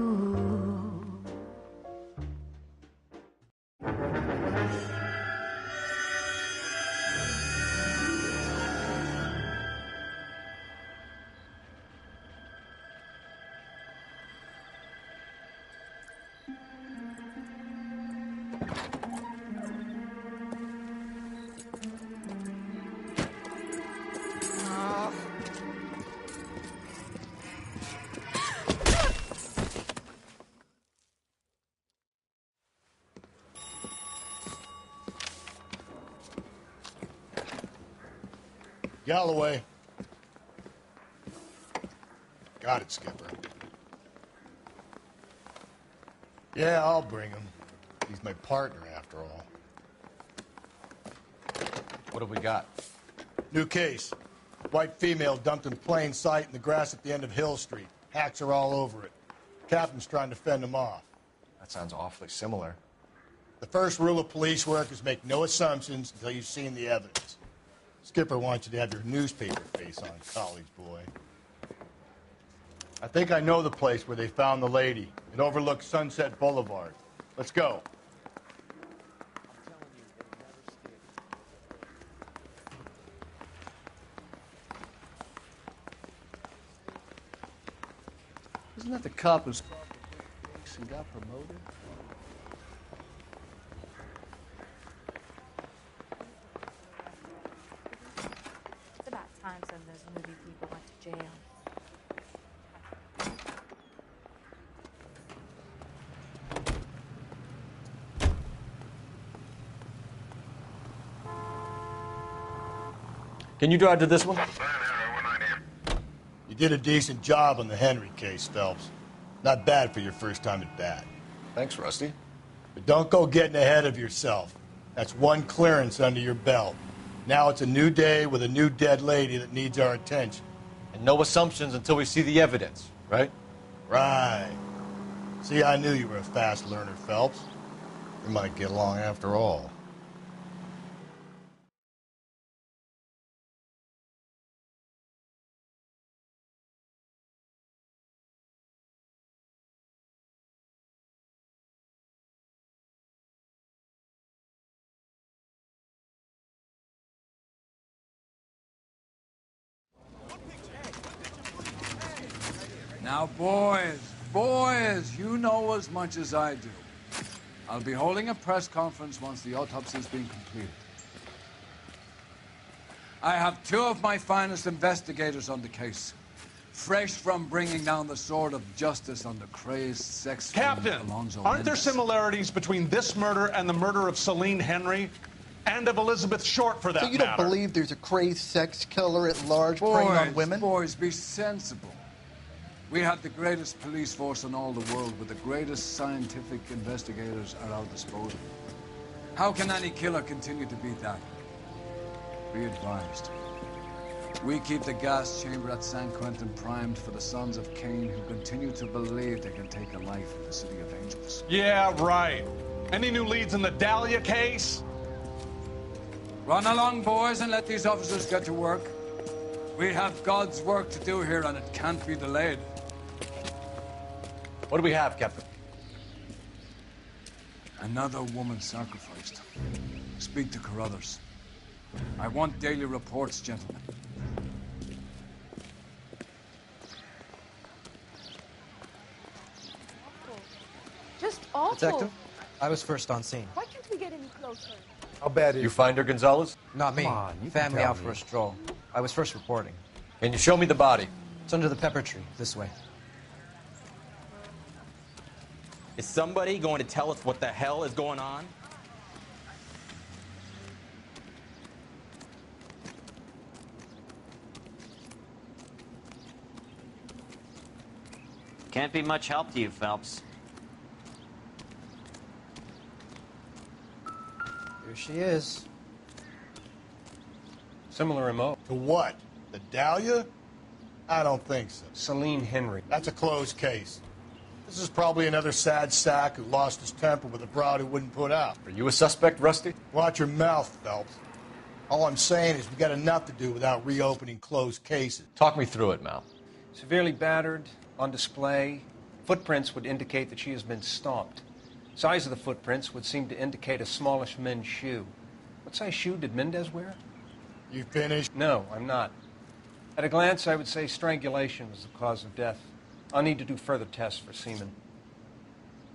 Galloway. Got it, Skipper. Yeah, I'll bring him. He's my partner, after all. What have we got? New case. White female dumped in plain sight in the grass at the end of Hill Street. Hacks are all over it. Captain's trying to fend him off. That sounds awfully similar. The first rule of police work is make no assumptions until you've seen the evidence. Skipper wants you to have your newspaper face on, college boy. I think I know the place where they found the lady. It overlooks Sunset Boulevard. Let's go. Isn't that the cop who's and got promoted? It's about time some of those movie people went to jail. Can you drive to this one? You did a decent job on the Henry case, Phelps. Not bad for your first time at bat. Thanks, Rusty. But don't go getting ahead of yourself. That's one clearance under your belt. Now it's a new day with a new dead lady that needs our attention. And no assumptions until we see the evidence, right? Right. See, I knew you were a fast learner, Phelps. We might get along after all. Now, boys, you know as much as I do. I'll be holding a press conference once the autopsy's been completed. I have two of my finest investigators on the case, fresh from bringing down the sword of justice on the crazed sex Captain, Alonzo aren't there Mendez. similarities between this murder and the murder of Celine Henry and of Elizabeth Short, for that So you matter? don't believe there's a crazed sex killer at large preying on women? Boys, be sensible. We have the greatest police force in all the world with the greatest scientific investigators at our disposal. How can any killer continue to beat that? Be advised. We keep the gas chamber at San Quentin primed for the sons of Cain who continue to believe they can take a life in the City of Angels. Yeah, right. Any new leads in the Dahlia case? Run along, boys, and let these officers get to work. We have God's work to do here, and it can't be delayed. What do we have, Captain? Another woman sacrificed. Speak to Carruthers. I want daily reports, gentlemen. Just awful. Detective, I was first on scene. Why can't we get any closer? How bad is You find her, Gonzalez? Not me. Come on, you can Family tell out me. for a stroll. I was first reporting. Can you show me the body? It's under the pepper tree, this way. Is somebody going to tell us what the hell is going on? Can't be much help to you, Phelps. Here she is. Similar MO. To what? The Dahlia? I don't think so. Celine Henry. That's a closed case. This is probably another sad sack who lost his temper with a broad who wouldn't put out. Are you a suspect, Rusty? Watch your mouth, Phelps. All I'm saying is we got enough to do without reopening closed cases. Talk me through it, Mal. Severely battered, on display. Footprints would indicate that she has been stomped. Size of the footprints would seem to indicate a smallish men's shoe. What size shoe did Mendez wear? You finished? No, I'm not. At a glance, I would say strangulation was the cause of death. I'll need to do further tests for semen.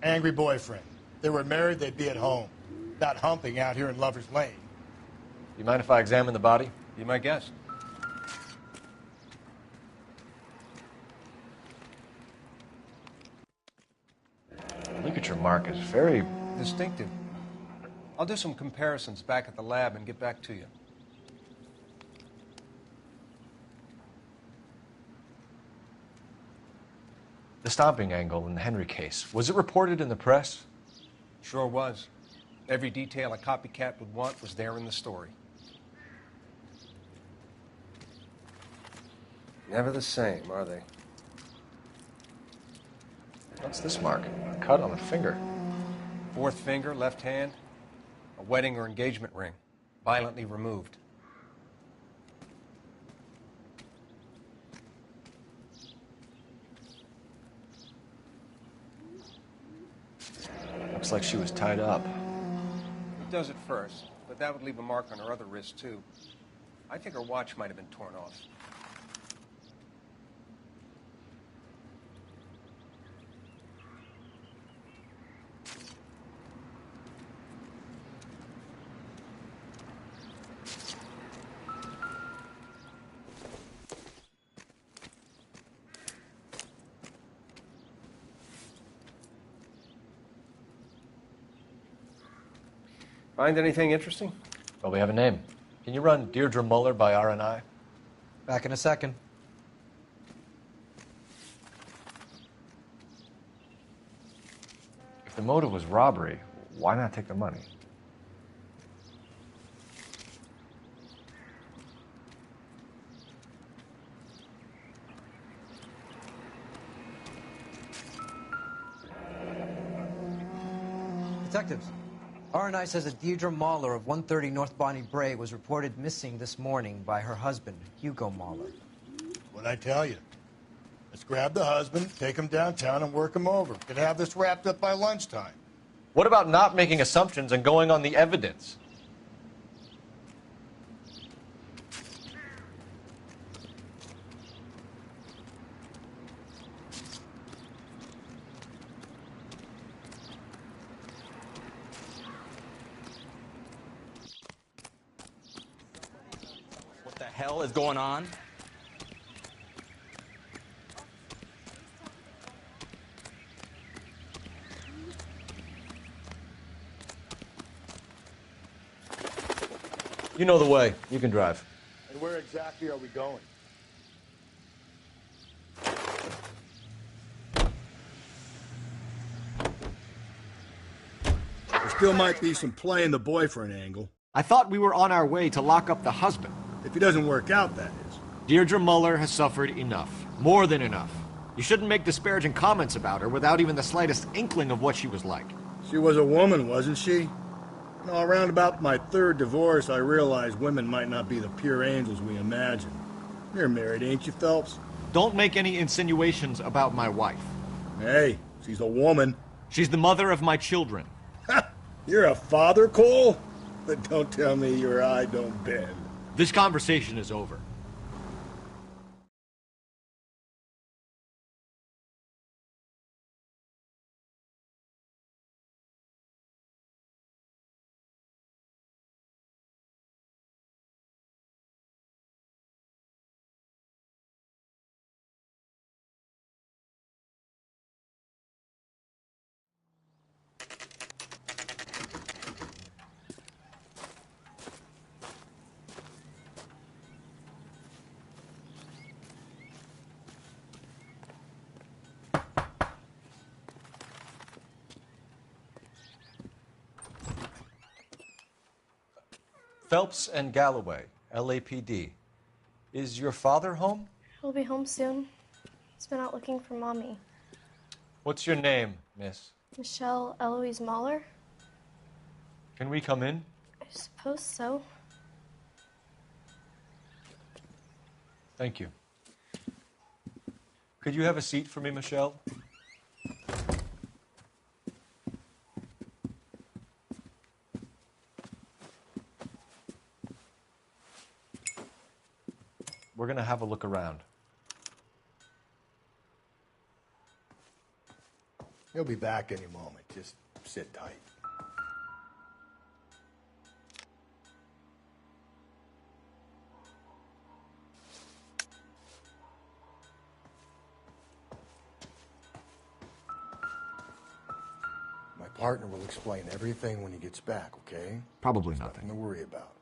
Angry boyfriend. If they were married, they'd be at home. Not humping out here in Lover's Lane. You mind if I examine the body? Be my guest. Ligature mark is very distinctive. I'll do some comparisons back at the lab and get back to you. The stomping angle in the Henry case, was it reported in the press? Sure was. Every detail a copycat would want was there in the story. Never the same, are they? What's this mark? A cut on the finger. Fourth finger, left hand. A wedding or engagement ring. Violently removed. Looks like she was tied up. He does it first, but that would leave a mark on her other wrist, too. I think her watch might have been torn off. Find anything interesting? Well, we have a name. Can you run Deirdre Muller by RNI? Back in a second. If the motive was robbery, why not take the money? Detectives, RNI says that Deirdre Mahler of 130 North Bonnie Bray was reported missing this morning by her husband, Hugo Mahler. What'd I tell you? Let's grab the husband, take him downtown, and work him over. Could have this wrapped up by lunchtime. What about not making assumptions and going on the evidence? What the hell is going on? You know the way. You can drive. And where exactly are we going? There still might be some playing the boyfriend angle. I thought we were on our way to lock up the husband. If he doesn't work out, that is. Deirdre Muller has suffered enough. More than enough. You shouldn't make disparaging comments about her without even the slightest inkling of what she was like. She was a woman, wasn't she? You know, around about my third divorce, I realized women might not be the pure angels we imagine. You're married, ain't you, Phelps? Don't make any insinuations about my wife. Hey, she's a woman. She's the mother of my children. You're a father, Cole? But don't tell me your eye don't bend. This conversation is over. Phelps and Galloway, LAPD. Is your father home? He'll be home soon. He's been out looking for Mommy. What's your name, miss? Michelle Eloise Mahler? Can we come in? I suppose so. Thank you. Could you have a seat for me, Michelle? We're going to have a look around. He'll be back any moment. Just sit tight. My partner will explain everything when he gets back, okay? Probably There's nothing. nothing to worry about.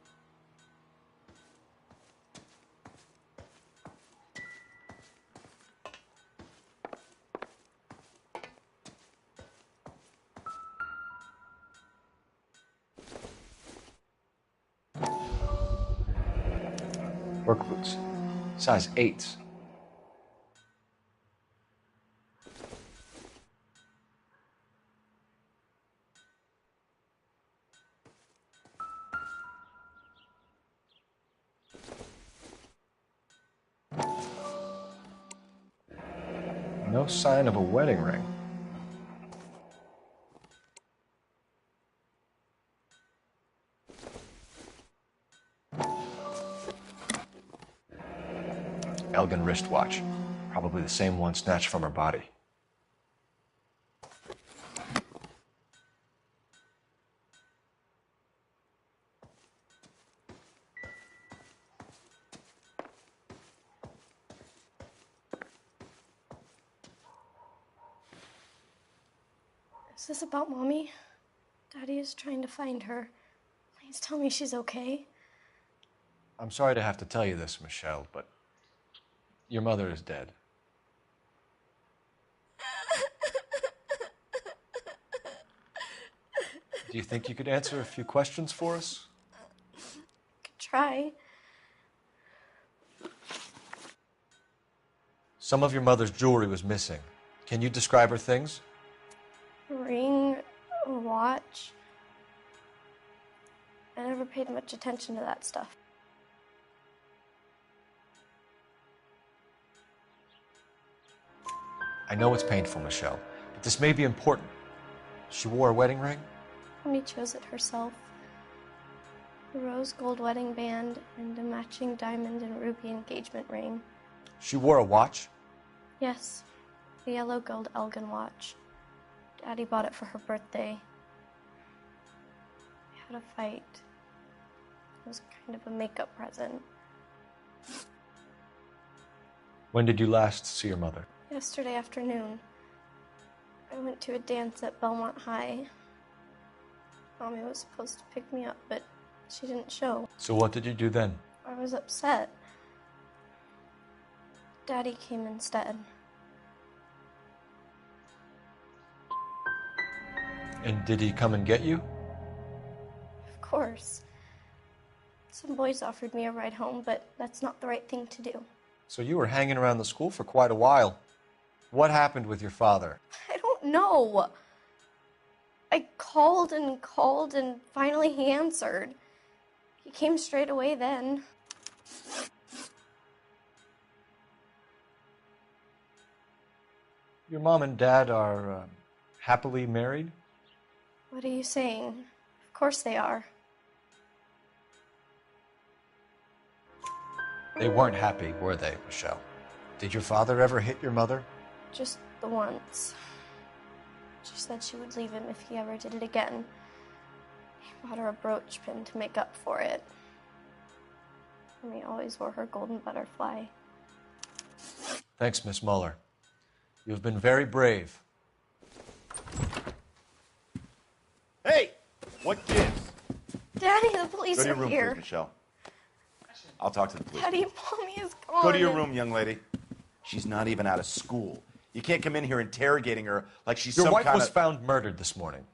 Work boots. Size 8s. No sign of a wedding ring. Elgin wristwatch. Probably the same one snatched from her body. Is this about Mommy? Daddy is trying to find her. Please tell me she's okay. I'm sorry to have to tell you this, Michelle, but your mother is dead. Do you think you could answer a few questions for us? Could try. Some of your mother's jewelry was missing. Can you describe her things? A ring, a watch. I never paid much attention to that stuff. I know it's painful, Michelle, but this may be important. She wore a wedding ring? Mommy chose it herself. A rose gold wedding band and a matching diamond and ruby engagement ring. She wore a watch? Yes, the yellow gold Elgin watch. Daddy bought it for her birthday. We had a fight. It was kind of a makeup present. When did you last see your mother? Yesterday afternoon. I went to a dance at Belmont High. Mommy was supposed to pick me up, but she didn't show. So what did you do then? I was upset. Daddy came instead. And did he come and get you? Of course. Some boys offered me a ride home, but that's not the right thing to do. So you were hanging around the school for quite a while. What happened with your father? I don't know. I called and finally he answered. He came straight away then. Your mom and dad are happily married? What are you saying? Of course they are. They weren't happy, were they, Michelle? Did your father ever hit your mother? Just the once. She said she would leave him if he ever did it again. He bought her a brooch pin to make up for it. And he always wore her golden butterfly. Thanks, Miss Muller. You have been very brave. Hey! What gives? Daddy, the police Go to your are room, here. please, Michelle. I'll talk to the police. Daddy, Mommy is gone. Go to your room, young lady. She's not even out of school. You can't come in here interrogating her like she's Your some wife kind was of... found murdered this morning.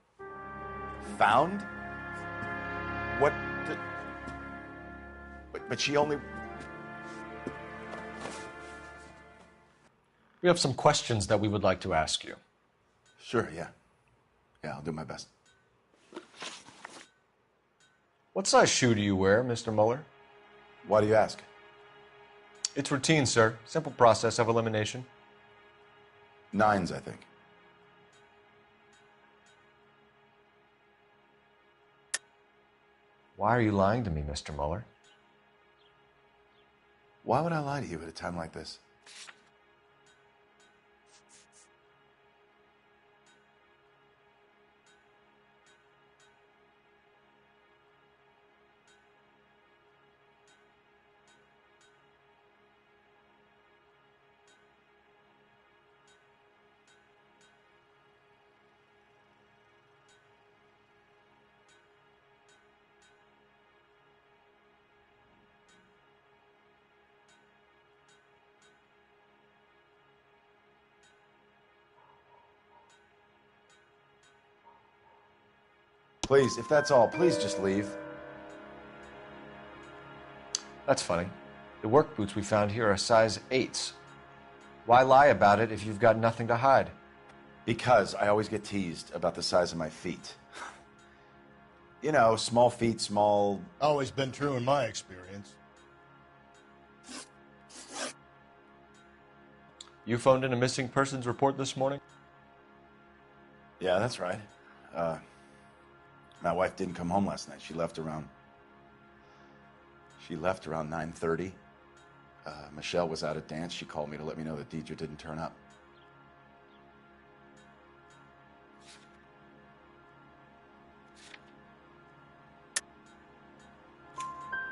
Found? What? but she only... We have some questions that we would like to ask you. Sure, yeah. Yeah, I'll do my best. What size shoe do you wear, Mr. Mueller? Why do you ask? It's routine, sir. Simple process of elimination. 9s, I think. Why are you lying to me, Mr. Mueller? Why would I lie to you at a time like this? Please, if that's all, please just leave. That's funny. The work boots we found here are size 8s. Why lie about it if you've got nothing to hide? Because I always get teased about the size of my feet. You know, small feet, small... Always been true in my experience. You phoned in a missing persons report this morning? Yeah, that's right. My wife didn't come home last night. She left around 9:30. Michelle was out at dance. She called me to let me know that Deidre didn't turn up.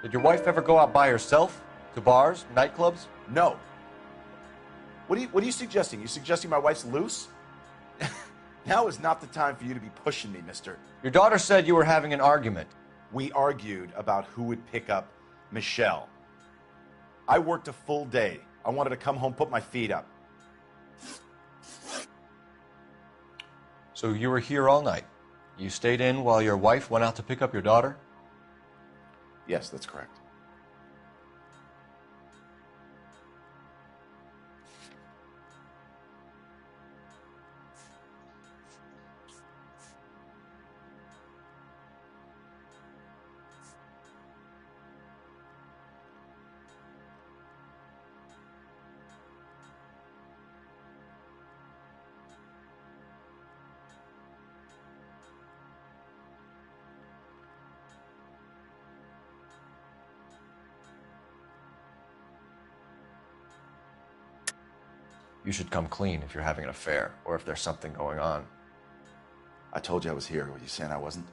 Did your wife ever go out by herself? To bars, nightclubs? No. What are you suggesting? You suggesting my wife's loose? Now is not the time for you to be pushing me, mister. Your daughter said you were having an argument. We argued about who would pick up Michelle. I worked a full day. I wanted to come home, put my feet up. So you were here all night. You stayed in while your wife went out to pick up your daughter? Yes, that's correct. You should come clean if you're having an affair, or if there's something going on. I told you I was here. Were you saying I wasn't?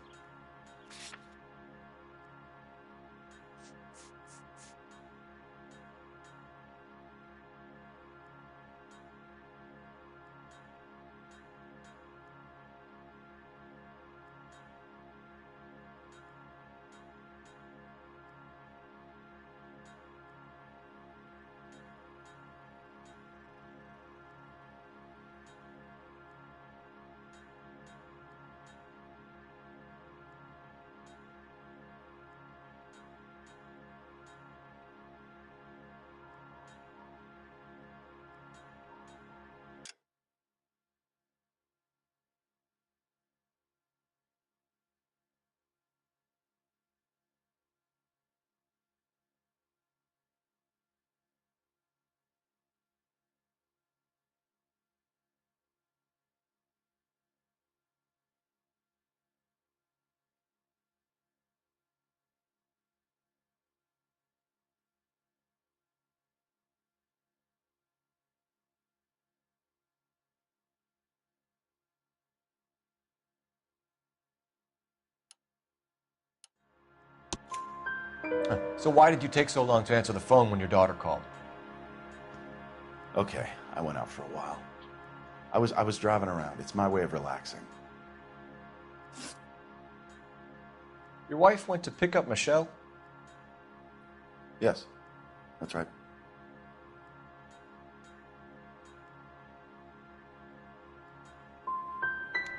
So why did you take so long to answer the phone when your daughter called? Okay, I went out for a while. I was driving around. It's my way of relaxing. Your wife went to pick up Michelle? Yes, that's right.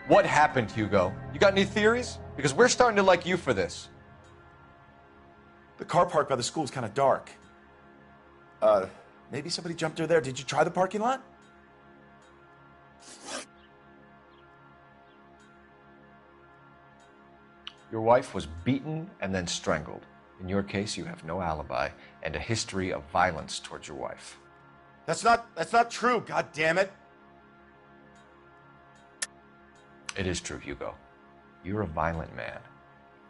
What happened, Hugo? You got any theories? Because we're starting to like you for this. The car park by the school is kind of dark. Maybe somebody jumped her there. Did you try the parking lot? Your wife was beaten and then strangled. In your case, you have no alibi and a history of violence towards your wife. That's not true, god damn it. It is true, Hugo. You're a violent man.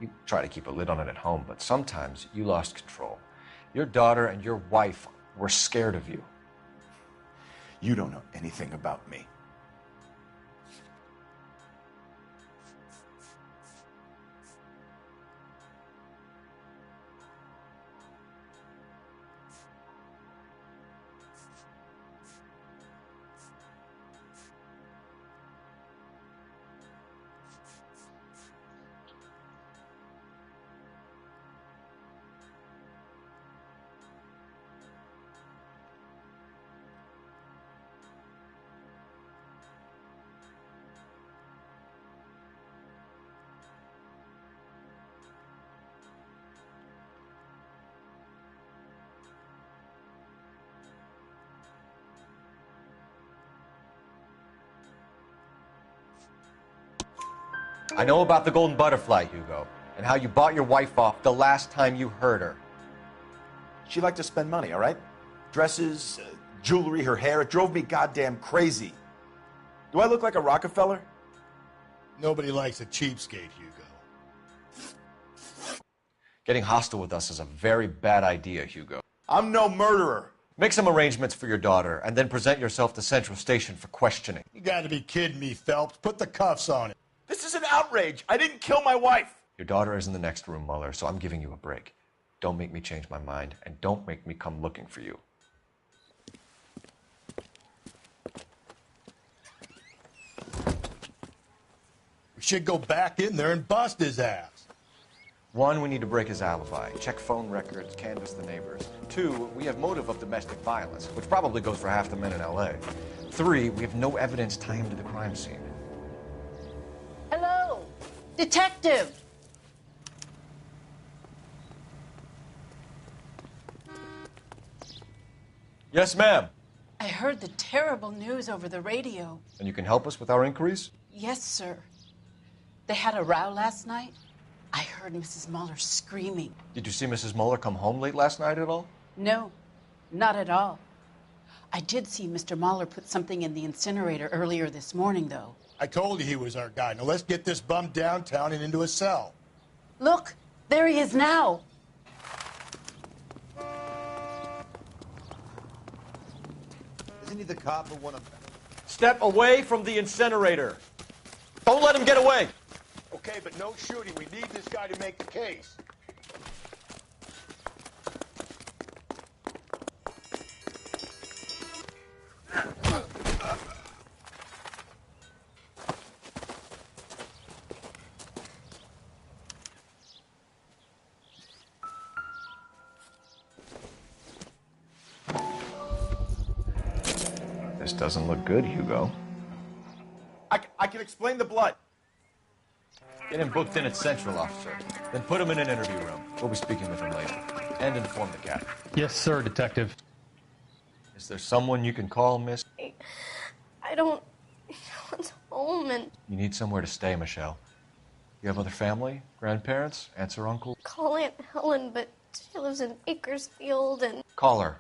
You try to keep a lid on it at home, but sometimes you lost control. Your daughter and your wife were scared of you. You don't know anything about me. I know about the golden butterfly, Hugo, and how you bought your wife off the last time you heard her. She liked to spend money, all right? Dresses, jewelry, her hair. It drove me goddamn crazy. Do I look like a Rockefeller? Nobody likes a cheapskate, Hugo. Getting hostile with us is a very bad idea, Hugo. I'm no murderer. Make some arrangements for your daughter, and then present yourself to Central Station for questioning. You gotta be kidding me, Phelps. Put the cuffs on him. This is an outrage. I didn't kill my wife. Your daughter is in the next room, Muller, so I'm giving you a break. Don't make me change my mind, and don't make me come looking for you. We should go back in there and bust his ass. 1, we need to break his alibi. Check phone records, canvass the neighbors. 2, we have motive of domestic violence, which probably goes for half the men in L.A. 3, we have no evidence tying him to the crime scene. Hello, detective. Yes, ma'am. I heard the terrible news over the radio. And you can help us with our inquiries? Yes, sir. They had a row last night. I heard Mrs. Muller screaming. Did you see Mrs. Muller come home late last night at all? No, not at all. I did see Mr. Muller put something in the incinerator earlier this morning, though. I told you he was our guy. Now let's get this bum downtown and into a cell. Look, there he is now. Isn't he the cop or one of them? Step away from the incinerator. Don't let him get away. Okay, but no shooting. We need this guy to make the case. This doesn't look good, Hugo. I can explain the blood. Get him booked in at Central, officer. Then put him in an interview room. We'll be speaking with him later. And inform the captain. Yes, sir, Detective. Is there someone you can call, miss? I don't... No one's home and... You need somewhere to stay, Michelle. You have other family? Grandparents? Aunts or uncles? Call Aunt Helen, but she lives in Bakersfield and... Call her.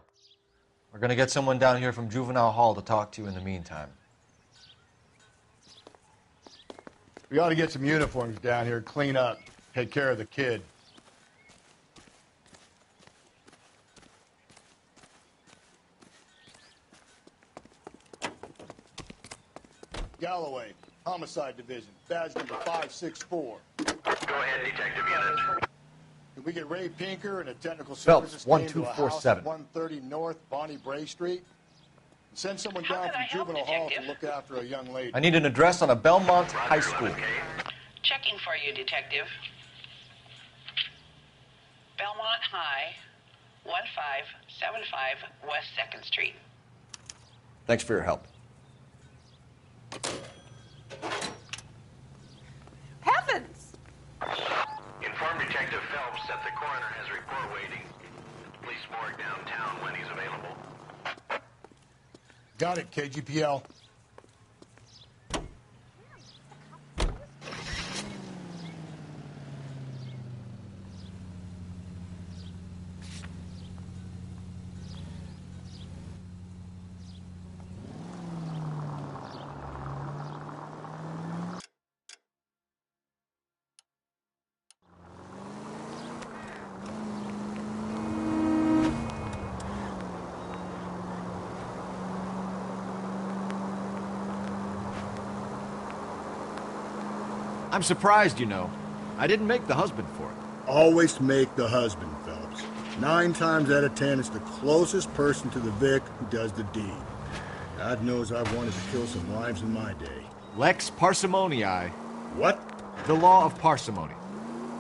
We're gonna get someone down here from Juvenile Hall to talk to you in the meantime. We ought to get some uniforms down here, clean up, take care of the kid. Galloway, Homicide Division, badge number 564. Go ahead, Detective Unit. Can we get Ray Pinker and a technical Phelps, services team to a house 1247. at 130 North Bonnie Bray Street? Send someone down from Juvenile Hall to look after a young lady. I need an address on a Belmont High School. Checking for you, Detective. Belmont High, 1575 West 2nd Street. Thanks for your help. Heavens! Inform Detective Phelps that the coroner coroner has a report waiting at the police morgue downtown when he's available. Got it, KGPL. I'm surprised, you know. I didn't make the husband for it. Always make the husband, Phelps. 9 times out of 10, it's the closest person to the Vic who does the deed. God knows I've wanted to kill some wives in my day. Lex parsimoniae. What? The law of parsimony.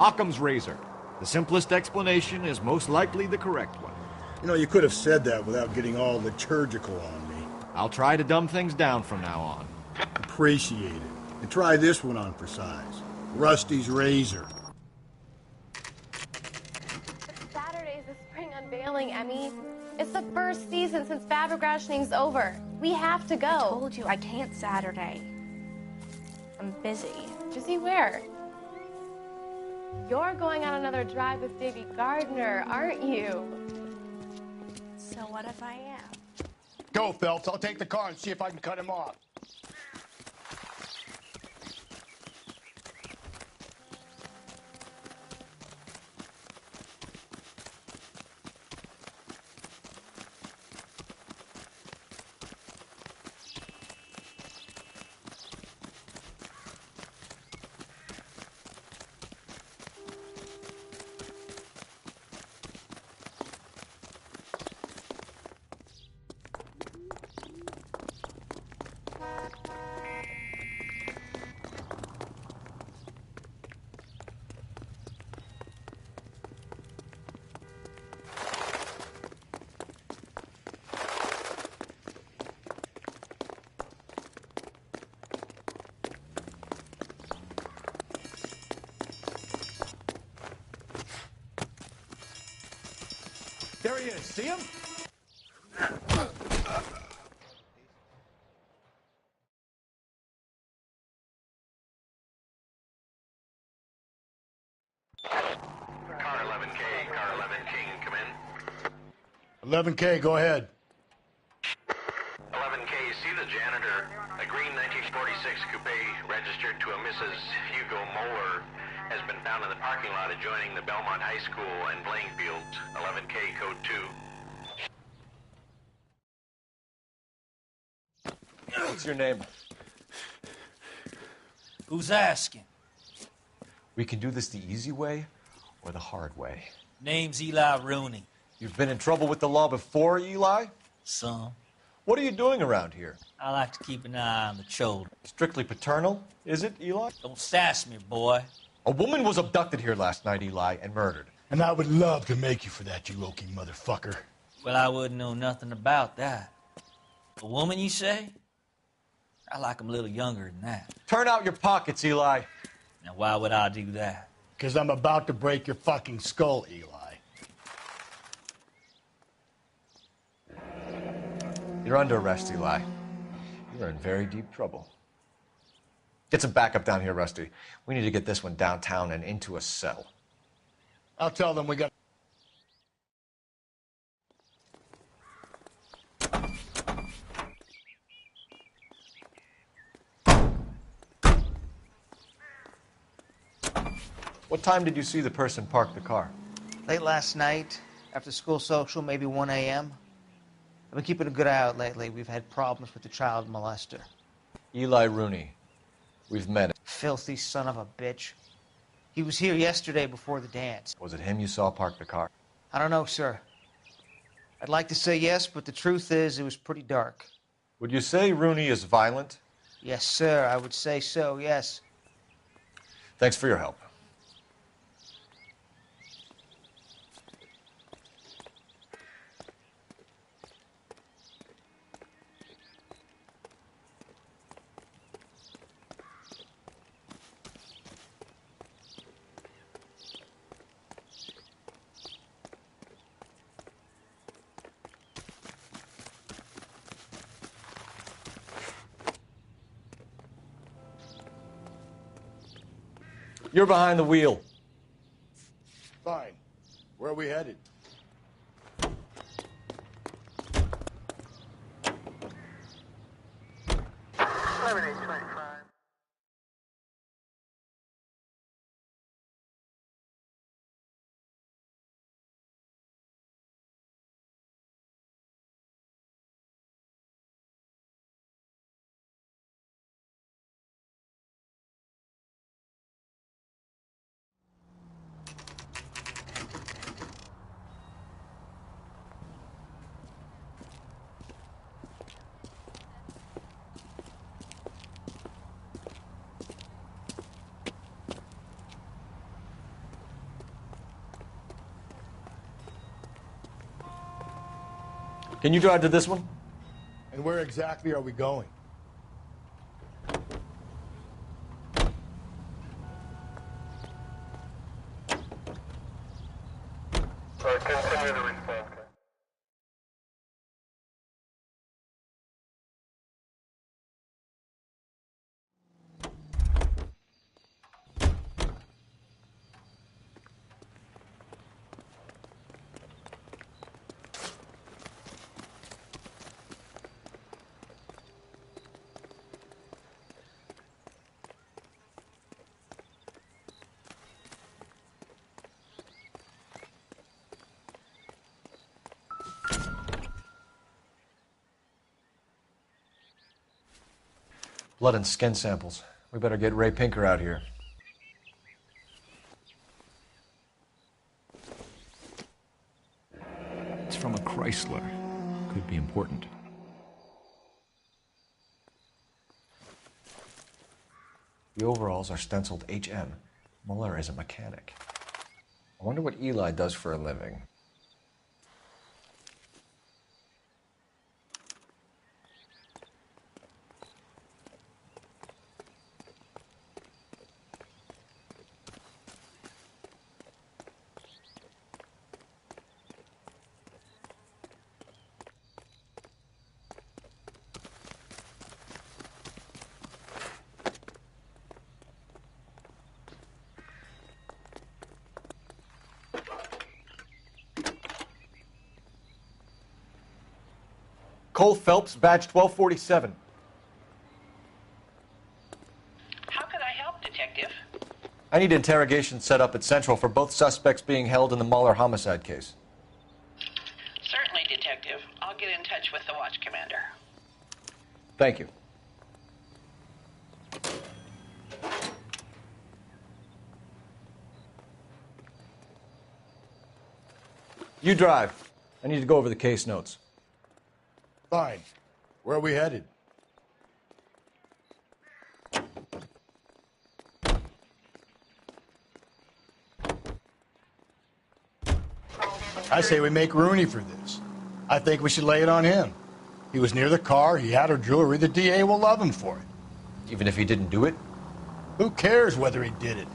Occam's razor. The simplest explanation is most likely the correct one. You know, you could have said that without getting all liturgical on me. I'll try to dumb things down from now on. Appreciate it. And try this one on for size. Rusty's razor. Saturday's the spring unveiling, Emmy. It's the first season since fabric rationing's over. We have to go. I told you I can't Saturday. I'm busy. Busy where? You're going on another drive with Davy Gardner, aren't you? So what if I am? Go, Phelps. I'll take the car and see if I can cut him off. There he is. See him? Car 11K, car 11 King, come in. 11K, go ahead. 11K, see the janitor. A green 1946 coupe registered to a Mrs. Hugo Moeller has been found in the parking lot adjoining the Belmont High School and playing fields. 11K, code 2. What's your name? Who's asking? We can do this the easy way or the hard way. Name's Eli Rooney. You've been in trouble with the law before, Eli? Some. What are you doing around here? I like to keep an eye on the children. Strictly paternal, is it, Eli? Don't sass me, boy. A woman was abducted here last night, Eli, and murdered. And I would love to make you for that, you low-key motherfucker. Well, I wouldn't know nothing about that. A woman, you say? I like 'em a little younger than that. Turn out your pockets, Eli. Now, why would I do that? Because I'm about to break your fucking skull, Eli. You're under arrest, Eli. You're in very deep trouble. Get some backup down here, Rusty. We need to get this one downtown and into a cell. I'll tell them we got... What time did you see the person park the car? Late last night, after school social, maybe 1 a.m. I've been keeping a good eye out lately. We've had problems with the child molester. Eli Rooney. We've met him. Filthy son of a bitch. He was here yesterday before the dance. Was it him you saw park the car? I don't know, sir. I'd like to say yes, but the truth is it was pretty dark. Would you say Rooney is violent? Yes, sir. I would say so, yes. Thanks for your help. You're behind the wheel. Fine. Where are we headed? Can you drive to this one? And where exactly are we going? Continue to respond. Blood and skin samples. We better get Ray Pinker out here. It's from a Chrysler. Could be important. The overalls are stenciled HM. Muller is a mechanic. I wonder what Eli does for a living. Cole Phelps, badge 1247. How could I help, Detective? I need interrogation set up at Central for both suspects being held in the Muller homicide case. Certainly, Detective. I'll get in touch with the watch commander. Thank you. You drive. I need to go over the case notes. Fine. Where are we headed? I say we make Rooney for this. I think we should lay it on him. He was near the car, he had her jewelry, the DA will love him for it. Even if he didn't do it? Who cares whether he did it?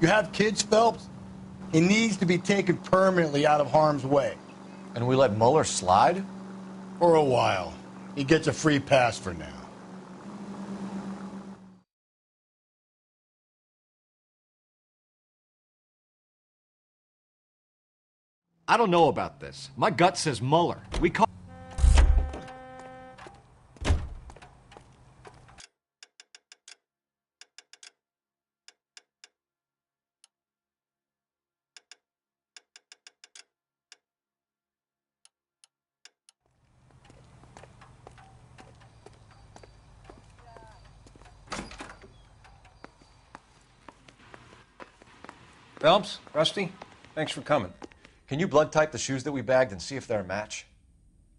You have kids, Phelps? He needs to be taken permanently out of harm's way. And we let Muller slide? For a while. He gets a free pass for now. I don't know about this. My gut says Muller. We call... Phelps, Rusty, thanks for coming. Can you blood type the shoes that we bagged and see if they're a match?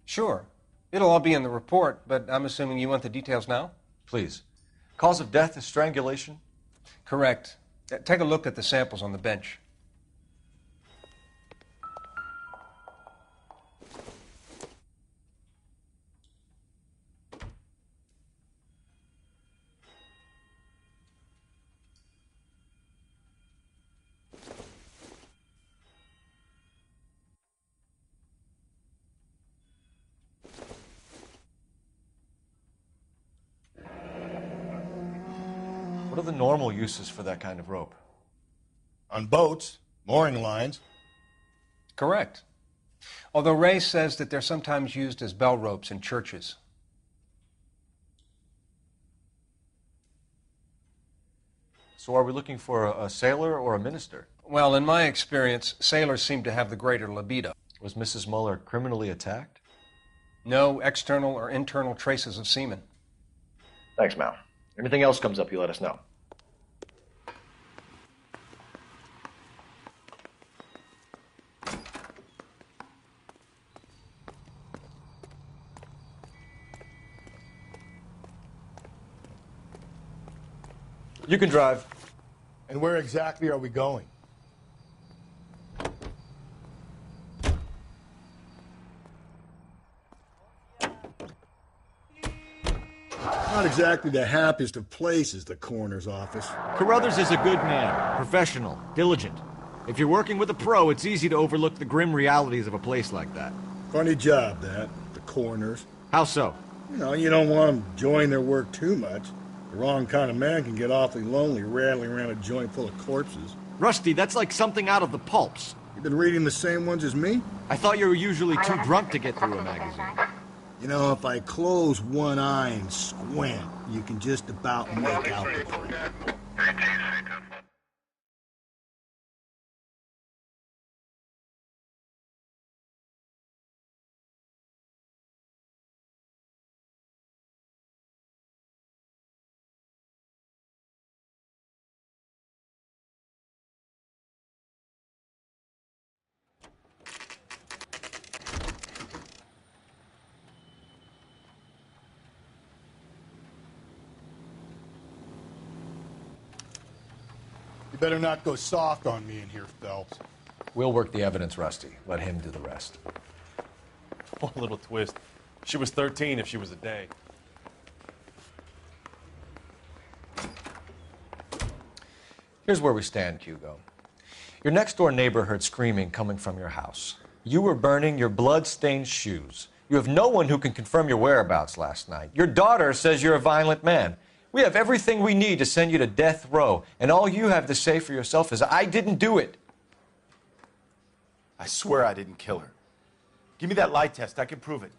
Sure. It'll all be in the report, but I'm assuming you want the details now? Please. Cause of death is strangulation? Correct. Take a look at the samples on the bench. What are the normal uses for that kind of rope? On boats, mooring lines. Correct. Although Ray says that they're sometimes used as bell ropes in churches. So are we looking for a sailor or a minister? Well, in my experience, sailors seem to have the greater libido. Was Mrs. Muller criminally attacked? No external or internal traces of semen. Thanks, Mal. Anything else comes up, you let us know. You can drive. And where exactly are we going? Not exactly the happiest of places, the coroner's office. Carruthers is a good man, professional, diligent. If you're working with a pro, it's easy to overlook the grim realities of a place like that. Funny job, that, the coroner's. How so? You don't want them enjoying their work too much. The wrong kind of man can get awfully lonely rattling around a joint full of corpses. Rusty, that's like something out of the pulps. You been reading the same ones as me? I thought you were usually too drunk to get through a magazine. If I close one eye and squint, you can just about make out the print. You better not go soft on me in here, Phelps. We'll work the evidence, Rusty. Let him do the rest. One little twist. She was 13 if she was a day. Here's where we stand, Hugo. Your next-door neighbor heard screaming coming from your house. You were burning your blood-stained shoes. You have no one who can confirm your whereabouts last night. Your daughter says you're a violent man. We have everything we need to send you to death row, and all you have to say for yourself is, I didn't do it. I swear I didn't kill her. Give me that lie test. I can prove it.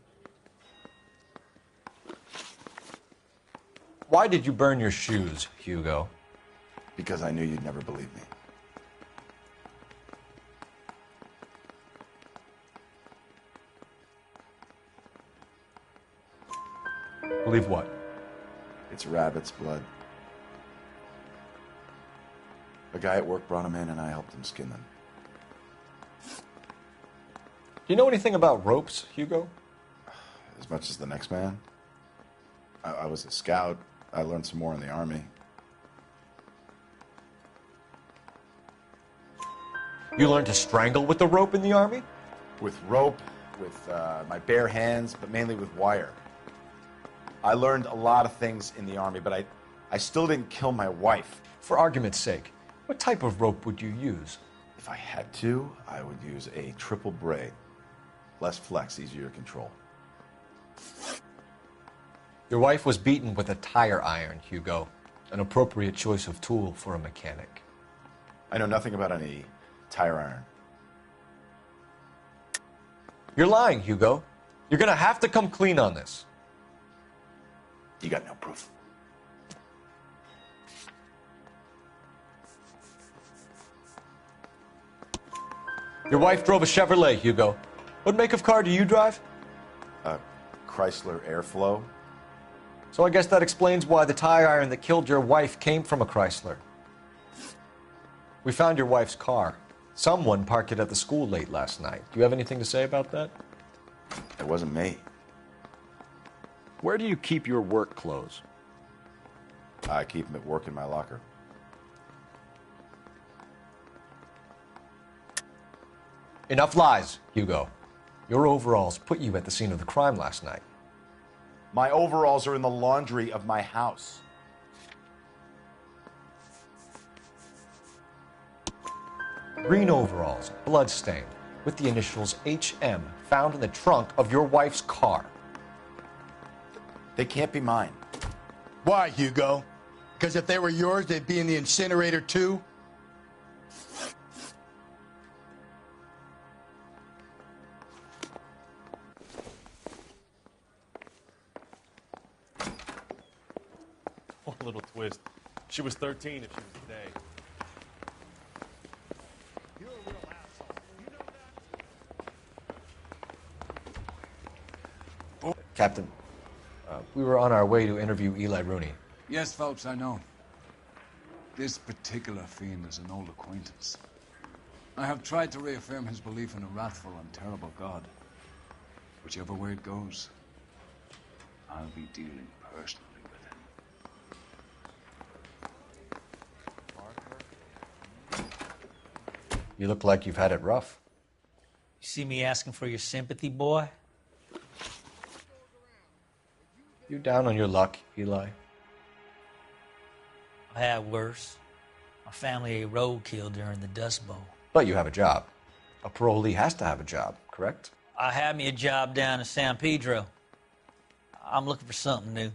Why did you burn your shoes, Hugo? Because I knew you'd never believe me. Believe what? It's rabbit's blood. A guy at work brought him in and I helped him skin them. Do you know anything about ropes, Hugo? As much as the next man. I was a scout. I learned some more in the Army. You learned to strangle with the rope in the Army? With rope, with my bare hands, but mainly with wire. I learned a lot of things in the Army, but I still didn't kill my wife. For argument's sake, what type of rope would you use? If I had to, I would use a triple braid. Less flex, easier to control. Your wife was beaten with a tire iron, Hugo. An appropriate choice of tool for a mechanic. I know nothing about any tire iron. You're lying, Hugo. You're gonna have to come clean on this. You got no proof. Your wife drove a Chevrolet, Hugo. What make of car do you drive? A Chrysler Airflow. So I guess that explains why the tire iron that killed your wife came from a Chrysler. We found your wife's car. Someone parked it at the school late last night. Do you have anything to say about that? It wasn't me. Where do you keep your work clothes? I keep them at work in my locker. Enough lies, Hugo. Your overalls put you at the scene of the crime last night. My overalls are in the laundry of my house. Green overalls, bloodstained, with the initials HM found in the trunk of your wife's car. They can't be mine. Why, Hugo? Because if they were yours, they'd be in the incinerator too? One little twist. She was 13 if she was today. Captain, we were on our way to interview Eli Rooney. Yes, Phelps, I know. This particular fiend is an old acquaintance. I have tried to reaffirm his belief in a wrathful and terrible God. Whichever way it goes, I'll be dealing personally with him. You look like you've had it rough. You see me asking for your sympathy, boy? You down on your luck, Eli? I had worse. My family ate roadkill during the Dust Bowl. But you have a job. A parolee has to have a job, correct? I had me a job down in San Pedro. I'm looking for something new.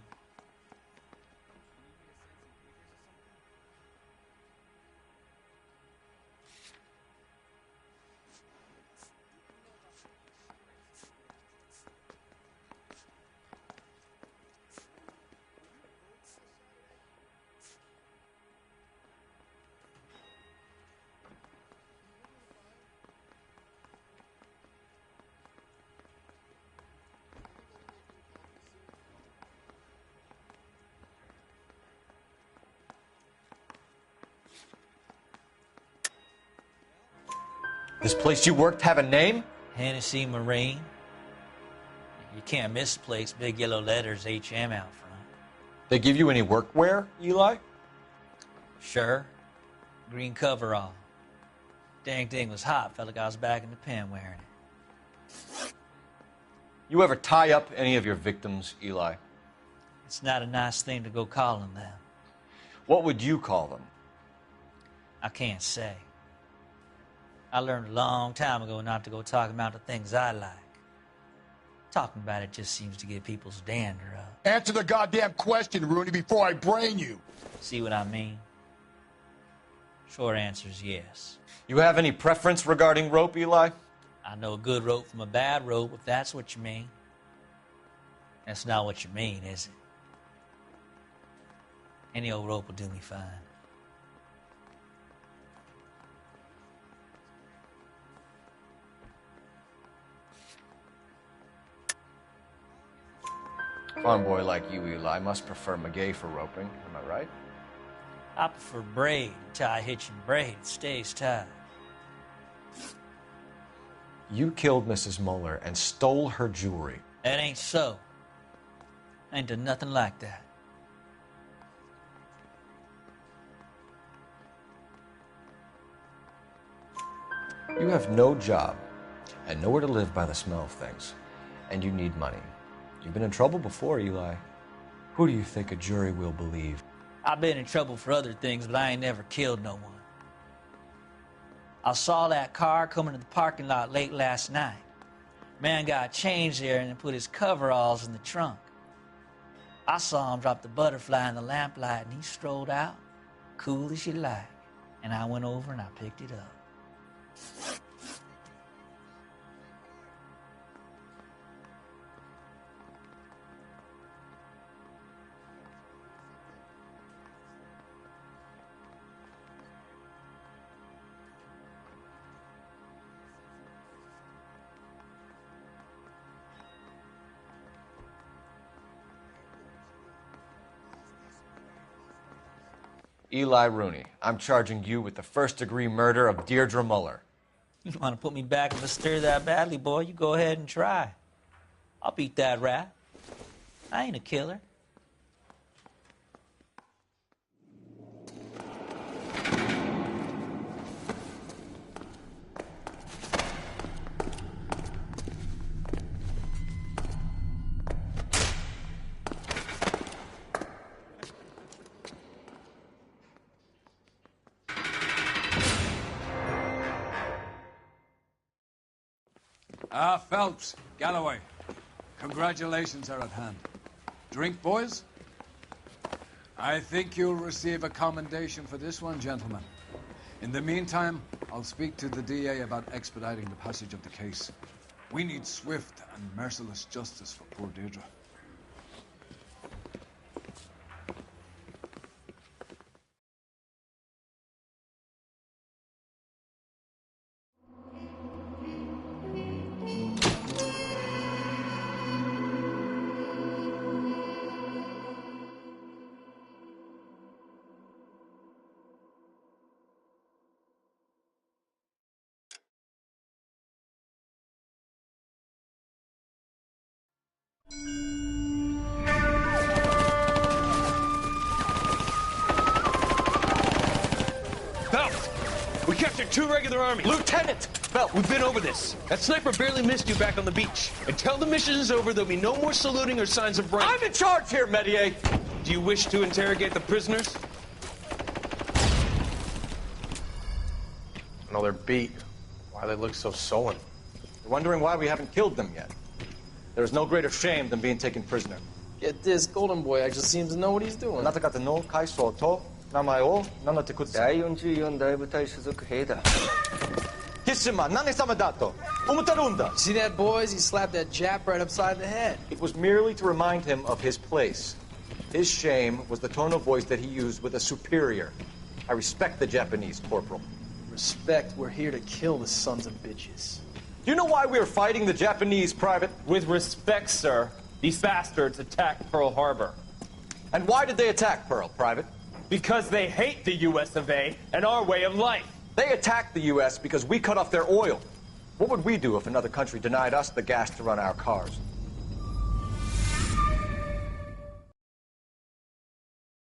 This place you worked have a name? Hennessy Marine. You can't miss the place. Big yellow letters, HM out front. They give you any workwear, Eli? Sure. Green coverall. Dang thing was hot. Felt like I was back in the pen wearing it. You ever tie up any of your victims, Eli? It's not a nice thing to go calling them. What would you call them? I can't say. I learned a long time ago not to go talking about the things I like. Talking about it just seems to get people's dander up. Answer the goddamn question, Rooney, before I brain you. See what I mean? Short answer is yes. You have any preference regarding rope, Eli? I know a good rope from a bad rope, if that's what you mean. That's not what you mean, is it? Any old rope will do me fine. Farm boy like you, Eli, must prefer Magay for roping. Am I right? I prefer braid. Tie hitch and braid. It stays tied. You killed Mrs. Muller and stole her jewelry. That ain't so. I ain't done nothing like that. You have no job and nowhere to live by the smell of things. And you need money. You've been in trouble before, Eli. Who do you think a jury will believe? I've been in trouble for other things, but I ain't never killed no one. I saw that car coming to the parking lot late last night. Man got changed there and then put his coveralls in the trunk. I saw him drop the butterfly in the lamplight and he strolled out, cool as you like. And I went over and I picked it up. Eli Rooney, I'm charging you with the first-degree murder of Deirdre Muller. You want to put me back in the stir that badly, boy? You go ahead and try. I'll beat that rap. I ain't a killer. Phelps, Galloway, congratulations are at hand. Drink, boys? I think you'll receive a commendation for this one, gentlemen. In the meantime, I'll speak to the DA about expediting the passage of the case. We need swift and merciless justice for poor Deirdre. We captured 2 regular armies. Lieutenant! Belt, we've been over this. That sniper barely missed you back on the beach. Until the mission is over, there'll be no more saluting or signs of rank. I'm in charge here, Medier! Do you wish to interrogate the prisoners? No, they're beat. Why they look so sullen? You're wondering why we haven't killed them yet. There is no greater shame than being taken prisoner. Get this, Golden Boy actually seems to know what he's doing. あなた方の階層と名前を名乗ってください。第44大部隊所属兵だ。キスマ、何様だと思ってるんだ。See that, boys? He slapped that Jap right upside the head. It was merely to remind him of his place. His shame was the tone of voice that he used with a superior. I respect the Japanese, Corporal. Respect, we're here to kill the sons of bitches. Do you know why we are fighting the Japanese, Private? With respect, sir, these bastards attacked Pearl Harbor. And why did they attack Pearl, Private? Because they hate the US of A and our way of life. They attacked the US because we cut off their oil. What would we do if another country denied us the gas to run our cars?